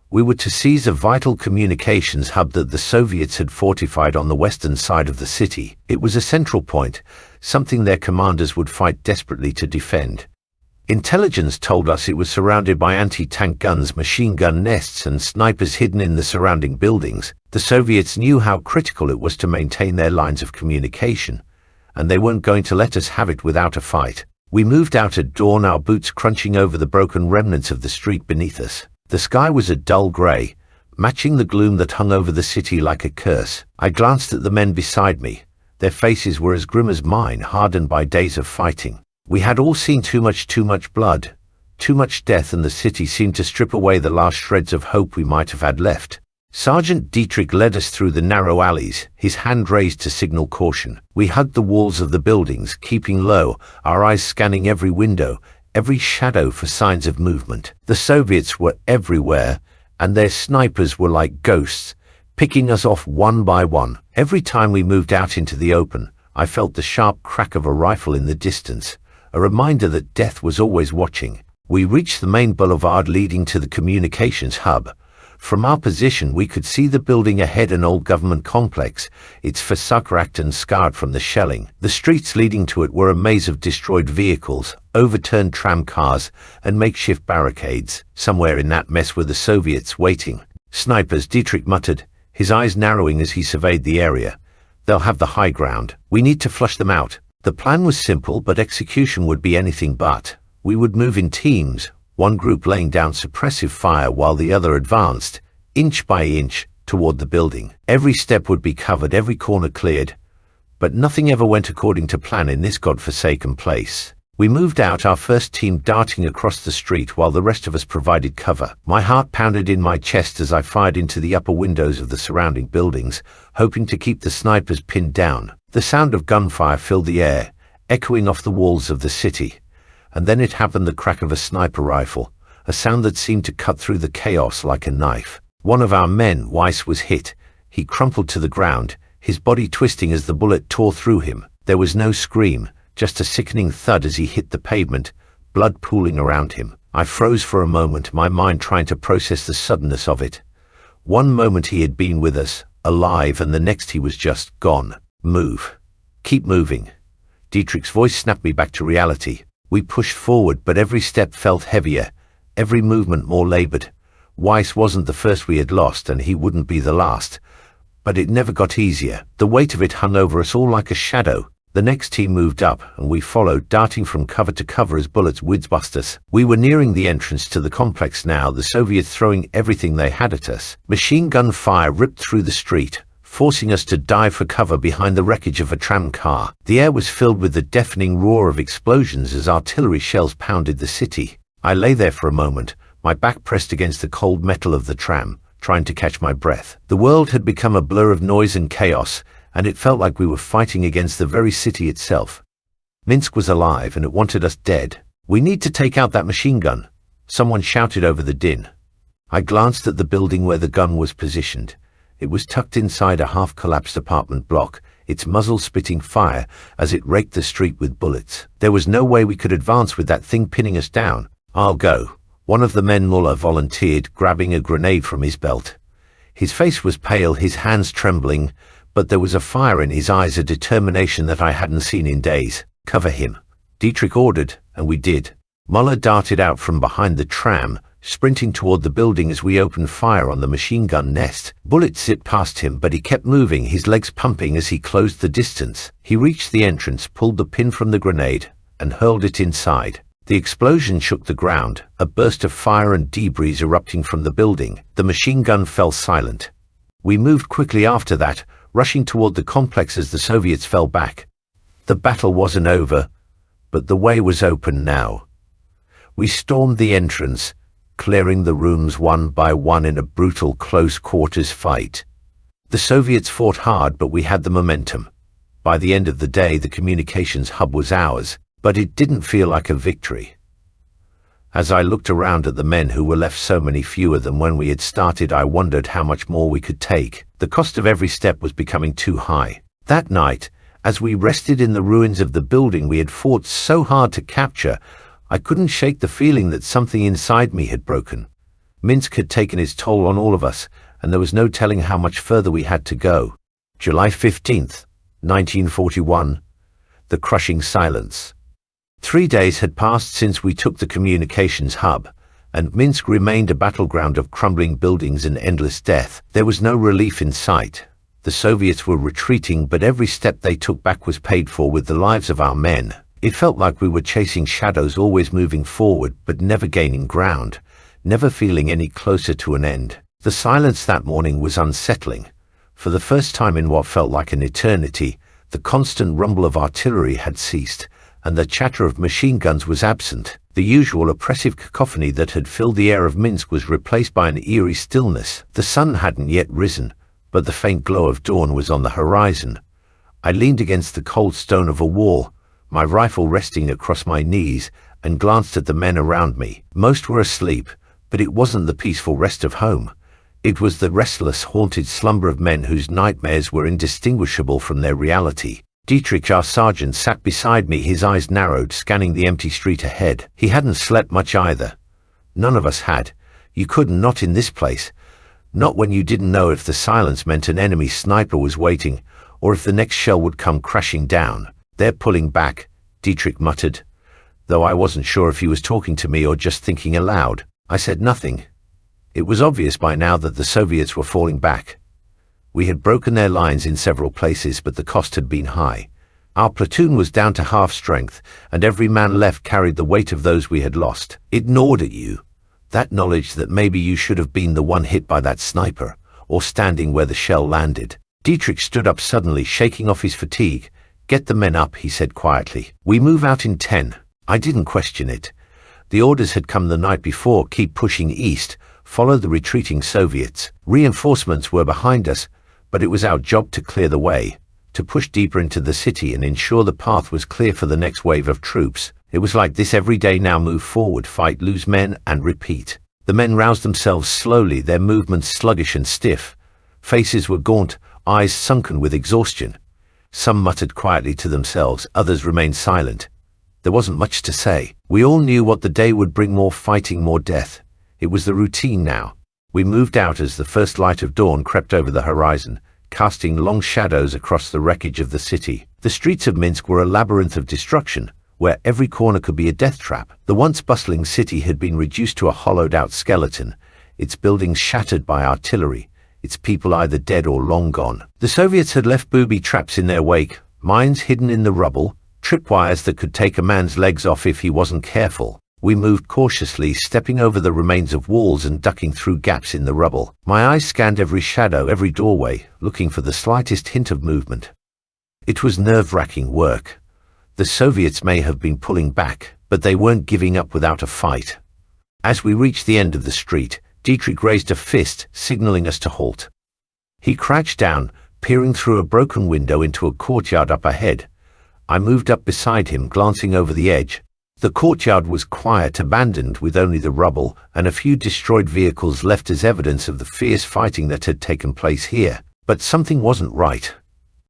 We were to seize a vital communications hub that the Soviets had fortified on the western side of the city. It was a central point, something their commanders would fight desperately to defend. Intelligence told us it was surrounded by anti-tank guns, machine gun nests, and snipers hidden in the surrounding buildings. The Soviets knew how critical it was to maintain their lines of communication, and they weren't going to let us have it without a fight. We moved out at dawn, our boots crunching over the broken remnants of the street beneath us. The sky was a dull grey, matching the gloom that hung over the city like a curse. I glanced at the men beside me. Their faces were as grim as mine, hardened by days of fighting. We had all seen too much blood, too much death, and the city seemed to strip away the last shreds of hope we might have had left. Sergeant Dietrich led us through the narrow alleys, his hand raised to signal caution. We hugged the walls of the buildings, keeping low, our eyes scanning every window, every shadow for signs of movement. The Soviets were everywhere, and their snipers were like ghosts, picking us off one by one. Every time we moved out into the open, I felt the sharp crack of a rifle in the distance, a reminder that death was always watching. We reached the main boulevard leading to the communications hub. From our position we could see the building ahead, an old government complex, its facade cracked and scarred from the shelling. The streets leading to it were a maze of destroyed vehicles, overturned tram cars, and makeshift barricades. Somewhere in that mess were the Soviets waiting. Snipers, Dietrich muttered, his eyes narrowing as he surveyed the area. They'll have the high ground. We need to flush them out. The plan was simple, but execution would be anything but. We would move in teams, one group laying down suppressive fire while the other advanced, inch by inch, toward the building. Every step would be covered, every corner cleared. But nothing ever went according to plan in this godforsaken place. We moved out, our first team darting across the street while the rest of us provided cover. My heart pounded in my chest as I fired into the upper windows of the surrounding buildings, hoping to keep the snipers pinned down. The sound of gunfire filled the air, echoing off the walls of the city. And then it happened, the crack of a sniper rifle, a sound that seemed to cut through the chaos like a knife. One of our men, Weiss, was hit. He crumpled to the ground, his body twisting as the bullet tore through him. There was no scream, just a sickening thud as he hit the pavement, blood pooling around him. I froze for a moment, my mind trying to process the suddenness of it. One moment he had been with us, alive, and the next he was just gone. Move. Keep moving. Dietrich's voice snapped me back to reality. We pushed forward, but every step felt heavier, every movement more labored. Weiss wasn't the first we had lost, and he wouldn't be the last. But it never got easier. The weight of it hung over us all like a shadow. The next team moved up, and we followed, darting from cover to cover as bullets whizzed past us. We were nearing the entrance to the complex now, the Soviets throwing everything they had at us. Machine gun fire ripped through the street, forcing us to dive for cover behind the wreckage of a tram car. The air was filled with the deafening roar of explosions as artillery shells pounded the city. I lay there for a moment, my back pressed against the cold metal of the tram, trying to catch my breath. The world had become a blur of noise and chaos, and it felt like we were fighting against the very city itself. Minsk was alive, and it wanted us dead. "We need to take out that machine gun," someone shouted over the din. I glanced at the building where the gun was positioned. It was tucked inside a half-collapsed apartment block, its muzzle spitting fire as it raked the street with bullets. There was no way we could advance with that thing pinning us down. "I'll go," one of the men, Muller, volunteered, grabbing a grenade from his belt. His face was pale, his hands trembling, but there was a fire in his eyes, a determination that I hadn't seen in days. "Cover him," Dietrich ordered, and we did. Muller darted out from behind the tram, sprinting toward the building as we opened fire on the machine gun nest. Bullets zipped past him, but he kept moving, his legs pumping as he closed the distance. He reached the entrance, pulled the pin from the grenade, and hurled it inside. The explosion shook the ground, a burst of fire and debris erupting from the building. The machine gun fell silent. We moved quickly after that, rushing toward the complex as the Soviets fell back. The battle wasn't over, but the way was open now. We stormed the entrance, clearing the rooms one by one in a brutal close-quarters fight. The Soviets fought hard, but we had the momentum. By the end of the day, the communications hub was ours, but it didn't feel like a victory. As I looked around at the men who were left, so many fewer than when we had started, I wondered how much more we could take. The cost of every step was becoming too high. That night, as we rested in the ruins of the building we had fought so hard to capture, I couldn't shake the feeling that something inside me had broken. Minsk had taken its toll on all of us, and there was no telling how much further we had to go. July 15th, 1941. The crushing silence. 3 days had passed since we took the communications hub, and Minsk remained a battleground of crumbling buildings and endless death. There was no relief in sight. The Soviets were retreating, but every step they took back was paid for with the lives of our men. It felt like we were chasing shadows, always moving forward, but never gaining ground, never feeling any closer to an end. The silence that morning was unsettling. For the first time in what felt like an eternity, the constant rumble of artillery had ceased, and the chatter of machine guns was absent. The usual oppressive cacophony that had filled the air of Minsk was replaced by an eerie stillness. The sun hadn't yet risen, but the faint glow of dawn was on the horizon. I leaned against the cold stone of a wall, my rifle resting across my knees, and glanced at the men around me. Most were asleep, but it wasn't the peaceful rest of home. It was the restless, haunted slumber of men whose nightmares were indistinguishable from their reality. Dietrich, our sergeant, sat beside me, his eyes narrowed, scanning the empty street ahead. He hadn't slept much either. None of us had. You couldn't, not in this place. Not when you didn't know if the silence meant an enemy sniper was waiting, or if the next shell would come crashing down. "They're pulling back," Dietrich muttered, though I wasn't sure if he was talking to me or just thinking aloud. I said nothing. It was obvious by now that the Soviets were falling back. We had broken their lines in several places, but the cost had been high. Our platoon was down to half strength, and every man left carried the weight of those we had lost. It gnawed at you, that knowledge that maybe you should have been the one hit by that sniper, or standing where the shell landed. Dietrich stood up suddenly, shaking off his fatigue. "Get the men up," he said quietly. "We move out in 10. I didn't question it. The orders had come the night before: keep pushing east, follow the retreating Soviets. Reinforcements were behind us, but it was our job to clear the way, to push deeper into the city and ensure the path was clear for the next wave of troops. It was like this every day now: move forward, fight, lose men, and repeat. The men roused themselves slowly, their movements sluggish and stiff. Faces were gaunt, eyes sunken with exhaustion. Some muttered quietly to themselves, others remained silent. There wasn't much to say. We all knew what the day would bring: more fighting, more death. It was the routine now. We moved out as the first light of dawn crept over the horizon, casting long shadows across the wreckage of the city. The streets of Minsk were a labyrinth of destruction, where every corner could be a death trap. The once bustling city had been reduced to a hollowed-out skeleton, its buildings shattered by artillery, its people either dead or long gone. The Soviets had left booby traps in their wake, mines hidden in the rubble, tripwires that could take a man's legs off if he wasn't careful. We moved cautiously, stepping over the remains of walls and ducking through gaps in the rubble. My eyes scanned every shadow, every doorway, looking for the slightest hint of movement. It was nerve-wracking work. The Soviets may have been pulling back, but they weren't giving up without a fight. As we reached the end of the street, Dietrich raised a fist, signaling us to halt. He crouched down, peering through a broken window into a courtyard up ahead. I moved up beside him, glancing over the edge. The courtyard was quiet, abandoned, with only the rubble and a few destroyed vehicles left as evidence of the fierce fighting that had taken place here. But something wasn't right.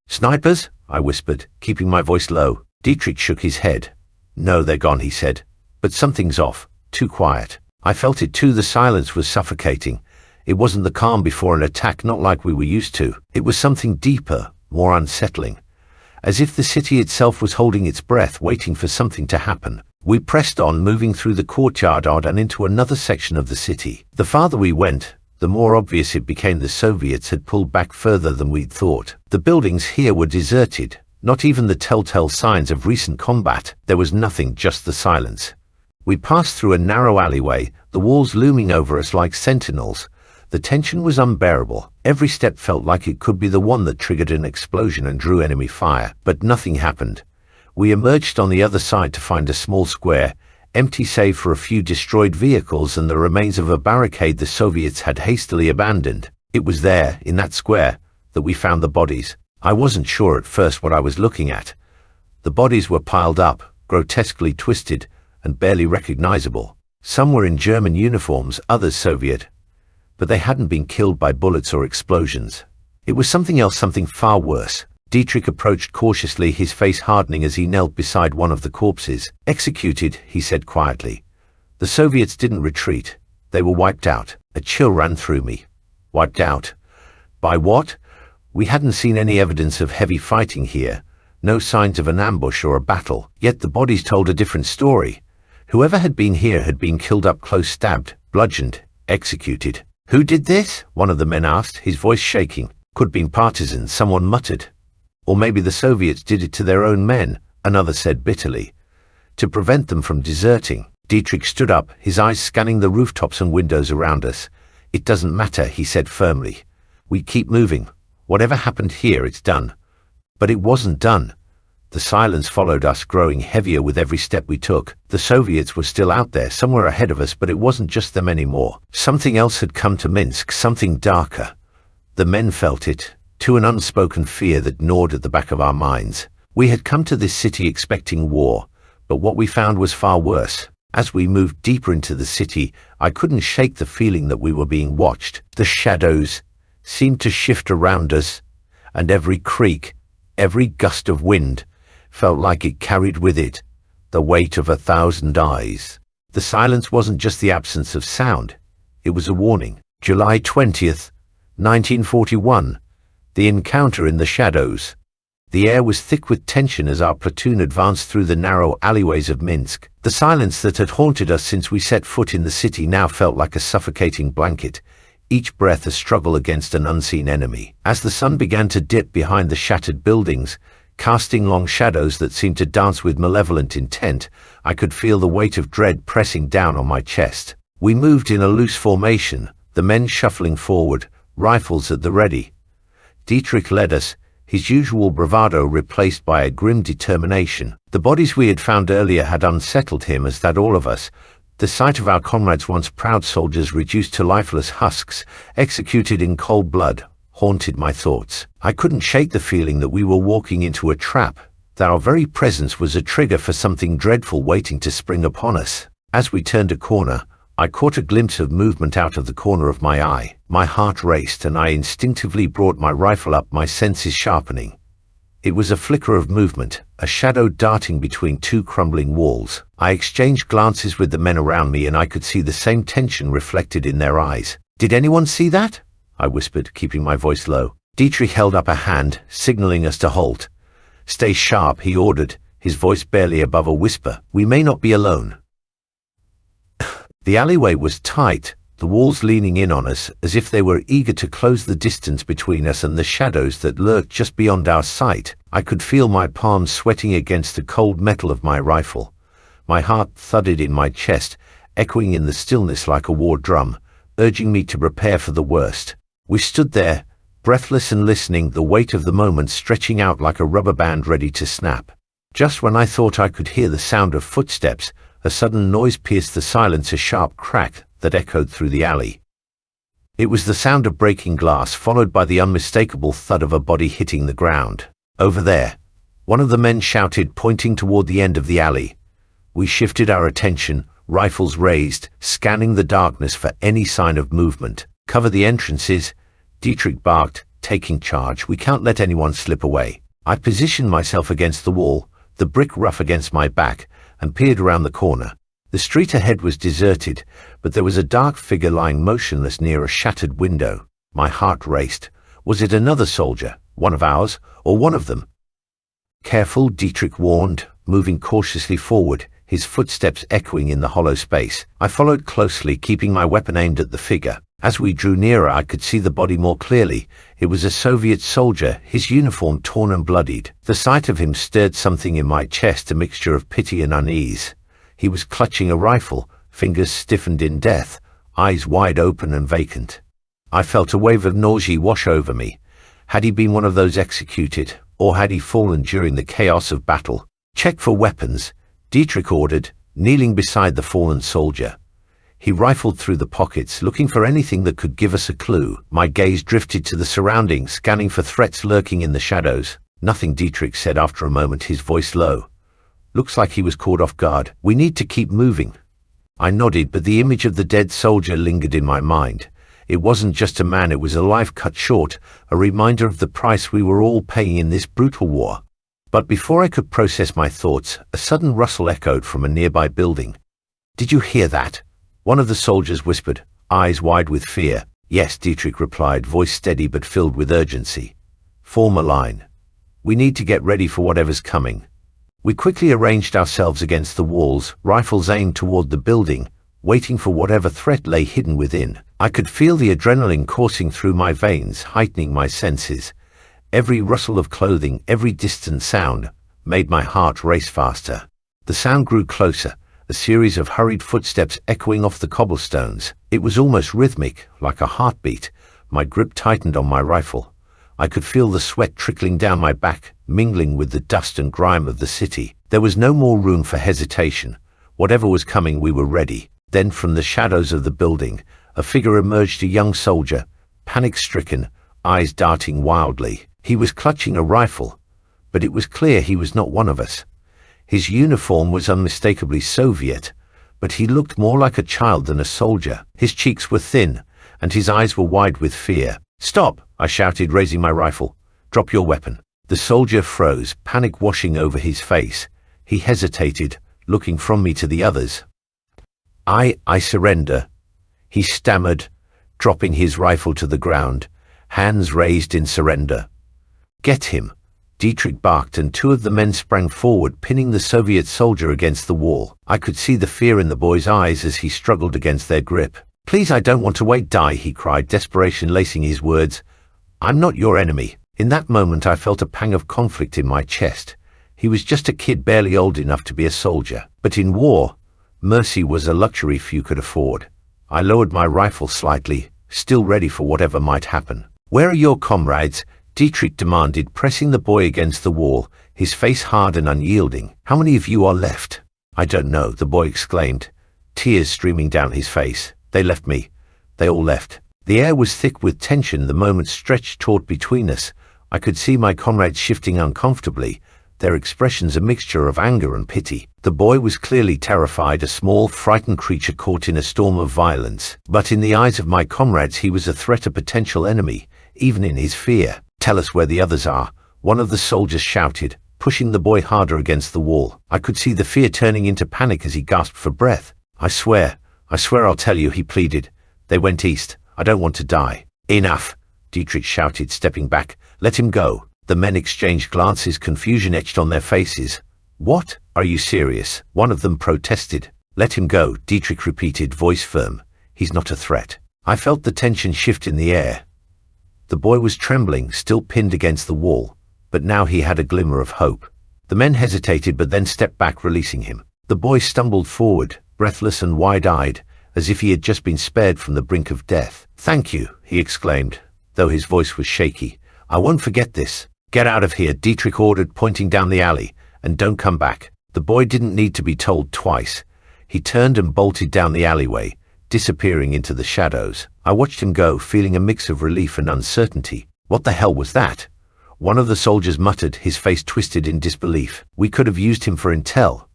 "Snipers?" I whispered, keeping my voice low. Dietrich shook his head. "No, they're gone," he said. "But something's off. Too quiet." I felt it too. The silence was suffocating. It wasn't the calm before an attack, not like we were used to. It was something deeper, more unsettling. As if the city itself was holding its breath, waiting for something to happen. We pressed on, moving through the courtyard and into another section of the city. The farther we went, the more obvious it became the Soviets had pulled back further than we'd thought. The buildings here were deserted, not even the telltale signs of recent combat. There was nothing, just the silence. We passed through a narrow alleyway, the walls looming over us like sentinels. The tension was unbearable. Every step felt like it could be the one that triggered an explosion and drew enemy fire, but nothing happened. We emerged on the other side to find a small square, empty save for a few destroyed vehicles and the remains of a barricade the Soviets had hastily abandoned. It was there, in that square, that we found the bodies. I wasn't sure at first what I was looking at. The bodies were piled up, grotesquely twisted, and barely recognizable. Some were in German uniforms, others Soviet, but they hadn't been killed by bullets or explosions. It was something else, something far worse. Dietrich approached cautiously, his face hardening as he knelt beside one of the corpses. "Executed," he said quietly. "The Soviets didn't retreat. They were wiped out." A chill ran through me. Wiped out? By what? We hadn't seen any evidence of heavy fighting here, no signs of an ambush or a battle. Yet the bodies told a different story. Whoever had been here had been killed up close, stabbed, bludgeoned, executed. "Who did this?" one of the men asked, his voice shaking. "Could be partisans," someone muttered. "Or maybe the Soviets did it to their own men," another said bitterly, "to prevent them from deserting." Dietrich stood up, his eyes scanning the rooftops and windows around us. "It doesn't matter," he said firmly. "We keep moving. Whatever happened here, it's done." But it wasn't done. The silence followed us, growing heavier with every step we took. The Soviets were still out there, somewhere ahead of us, but it wasn't just them anymore. Something else had come to Minsk, something darker. The men felt it, to an unspoken fear that gnawed at the back of our minds. We had come to this city expecting war, but what we found was far worse. As we moved deeper into the city, I couldn't shake the feeling that we were being watched. The shadows seemed to shift around us, and every creak, Every gust of wind felt like it carried with it the weight of 1,000 eyes. The silence wasn't just the absence of sound, it was a warning. July 20th, 1941. The encounter in the shadows. The air was thick with tension as our platoon advanced through the narrow alleyways of Minsk. The silence that had haunted us since we set foot in the city now felt like a suffocating blanket, each breath a struggle against an unseen enemy. As the sun began to dip behind the shattered buildings, casting long shadows that seemed to dance with malevolent intent, I could feel the weight of dread pressing down on my chest. We moved in a loose formation, the men shuffling forward, rifles at the ready. Dietrich led us, his usual bravado replaced by a grim determination. The bodies we had found earlier had unsettled him as had all of us. The sight of our comrades, once proud soldiers, reduced to lifeless husks, executed in cold blood, haunted my thoughts. I couldn't shake the feeling that we were walking into a trap, that our very presence was a trigger for something dreadful waiting to spring upon us. As we turned a corner, I caught a glimpse of movement out of the corner of my eye. My heart raced and I instinctively brought my rifle up, my senses sharpening. It was a flicker of movement, a shadow darting between two crumbling walls. I exchanged glances with the men around me and I could see the same tension reflected in their eyes. "Did anyone see that?" I whispered, keeping my voice low. Dietrich held up a hand, signaling us to halt. "Stay sharp," he ordered, his voice barely above a whisper. "We may not be alone." The alleyway was tight, the walls leaning in on us as if they were eager to close the distance between us and the shadows that lurked just beyond our sight. I could feel my palms sweating against the cold metal of my rifle. My heart thudded in my chest, echoing in the stillness like a war drum, urging me to prepare for the worst. We stood there, breathless and listening, the weight of the moment stretching out like a rubber band ready to snap. Just when I thought I could hear the sound of footsteps, a sudden noise pierced the silence, a sharp crack that echoed through the alley. It was the sound of breaking glass, followed by the unmistakable thud of a body hitting the ground. "Over there," one of the men shouted, pointing toward the end of the alley. We shifted our attention, rifles raised, scanning the darkness for any sign of movement. "Cover the entrances," Dietrich barked, taking charge. "We can't let anyone slip away." I positioned myself against the wall, the brick rough against my back, and peered around the corner. The street ahead was deserted, but there was a dark figure lying motionless near a shattered window. My heart raced. Was it another soldier, one of ours, or one of them? "Careful," Dietrich warned, moving cautiously forward, his footsteps echoing in the hollow space. I followed closely, keeping my weapon aimed at the figure. As we drew nearer, I could see the body more clearly. It was a Soviet soldier, his uniform torn and bloodied. The sight of him stirred something in my chest, a mixture of pity and unease. He was clutching a rifle, fingers stiffened in death, eyes wide open and vacant. I felt a wave of nausea wash over me. Had he been one of those executed, or had he fallen during the chaos of battle? "Check for weapons," Dietrich ordered, kneeling beside the fallen soldier. He rifled through the pockets, looking for anything that could give us a clue. My gaze drifted to the surroundings, scanning for threats lurking in the shadows. "Nothing," Dietrich said after a moment, his voice low. "Looks like he was caught off guard. We need to keep moving." I nodded, but the image of the dead soldier lingered in my mind. It wasn't just a man, it was a life cut short, a reminder of the price we were all paying in this brutal war. But before I could process my thoughts, a sudden rustle echoed from a nearby building. "Did you hear that?" one of the soldiers whispered, eyes wide with fear. "Yes," Dietrich replied, voice steady but filled with urgency. "Form a line. We need to get ready for whatever's coming." We quickly arranged ourselves against the walls, rifles aimed toward the building, waiting for whatever threat lay hidden within. I could feel the adrenaline coursing through my veins, heightening my senses. Every rustle of clothing, every distant sound, made my heart race faster. The sound grew closer, a series of hurried footsteps echoing off the cobblestones. It was almost rhythmic, like a heartbeat. My grip tightened on my rifle. I could feel the sweat trickling down my back, mingling with the dust and grime of the city. There was no more room for hesitation. Whatever was coming, we were ready. Then from the shadows of the building, a figure emerged, a young soldier, panic-stricken, eyes darting wildly. He was clutching a rifle, but it was clear he was not one of us. His uniform was unmistakably Soviet, but he looked more like a child than a soldier. His cheeks were thin, and his eyes were wide with fear. "Stop!" I shouted, raising my rifle. "Drop your weapon." The soldier froze, panic washing over his face. He hesitated, looking from me to the others. I surrender," he stammered, dropping his rifle to the ground, hands raised in surrender. "Get him," Dietrich barked, and two of the men sprang forward, pinning the Soviet soldier against the wall. I could see the fear in the boy's eyes as he struggled against their grip. "Please, I don't want to wait, die," he cried, desperation lacing his words. "I'm not your enemy." In that moment I felt a pang of conflict in my chest. He was just a kid barely old enough to be a soldier. But in war, mercy was a luxury few could afford. I lowered my rifle slightly, still ready for whatever might happen. "Where are your comrades?" Dietrich demanded, pressing the boy against the wall, his face hard and unyielding. "How many of you are left?" "I don't know," the boy exclaimed, tears streaming down his face. "They left me. They all left." The air was thick with tension. The moments stretched taut between us. I could see my comrades shifting uncomfortably, their expressions a mixture of anger and pity. The boy was clearly terrified, a small, frightened creature caught in a storm of violence. But in the eyes of my comrades he was a threat, a potential enemy, even in his fear. "Tell us where the others are," one of the soldiers shouted, pushing the boy harder against the wall. I could see the fear turning into panic as he gasped for breath. I swear I'll tell you," he pleaded. "They went east. I don't want to die." "Enough," Dietrich shouted, stepping back. "Let him go." The men exchanged glances, confusion etched on their faces. "What? Are you serious?" one of them protested. "Let him go," Dietrich repeated, voice firm. "He's not a threat." I felt the tension shift in the air. The boy was trembling, still pinned against the wall, but now he had a glimmer of hope. The men hesitated but then stepped back, releasing him. The boy stumbled forward, breathless and wide-eyed, as if he had just been spared from the brink of death. "Thank you," he exclaimed, though his voice was shaky. "I won't forget this." "Get out of here," Dietrich ordered, pointing down the alley, "and don't come back." The boy didn't need to be told twice. He turned and bolted down the alleyway, disappearing into the shadows. I watched him go, feeling a mix of relief and uncertainty. "What the hell was that?" one of the soldiers muttered, his face twisted in disbelief. "We could have used him for intel."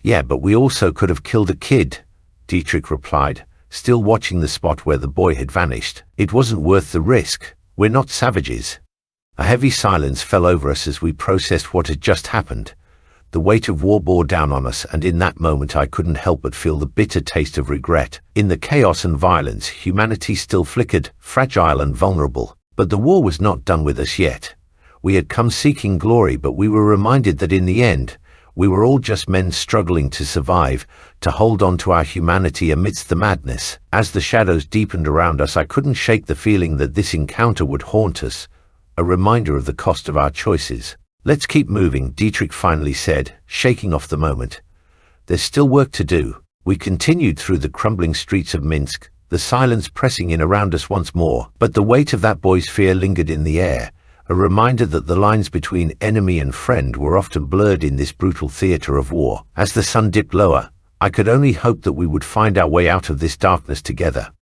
"Yeah, but we also could have killed a kid," Dietrich replied, still watching the spot where the boy had vanished. "It wasn't worth the risk. We're not savages." A heavy silence fell over us as we processed what had just happened. The weight of war bore down on us, and in that moment I couldn't help but feel the bitter taste of regret. In the chaos and violence, humanity still flickered, fragile and vulnerable. But the war was not done with us yet. We had come seeking glory, but we were reminded that in the end, we were all just men struggling to survive, to hold on to our humanity amidst the madness. As the shadows deepened around us, I couldn't shake the feeling that this encounter would haunt us, a reminder of the cost of our choices. "Let's keep moving," Dietrich finally said, shaking off the moment. "There's still work to do." We continued through the crumbling streets of Minsk, the silence pressing in around us once more. But the weight of that boy's fear lingered in the air, a reminder that the lines between enemy and friend were often blurred in this brutal theater of war. As the sun dipped lower, I could only hope that we would find our way out of this darkness together.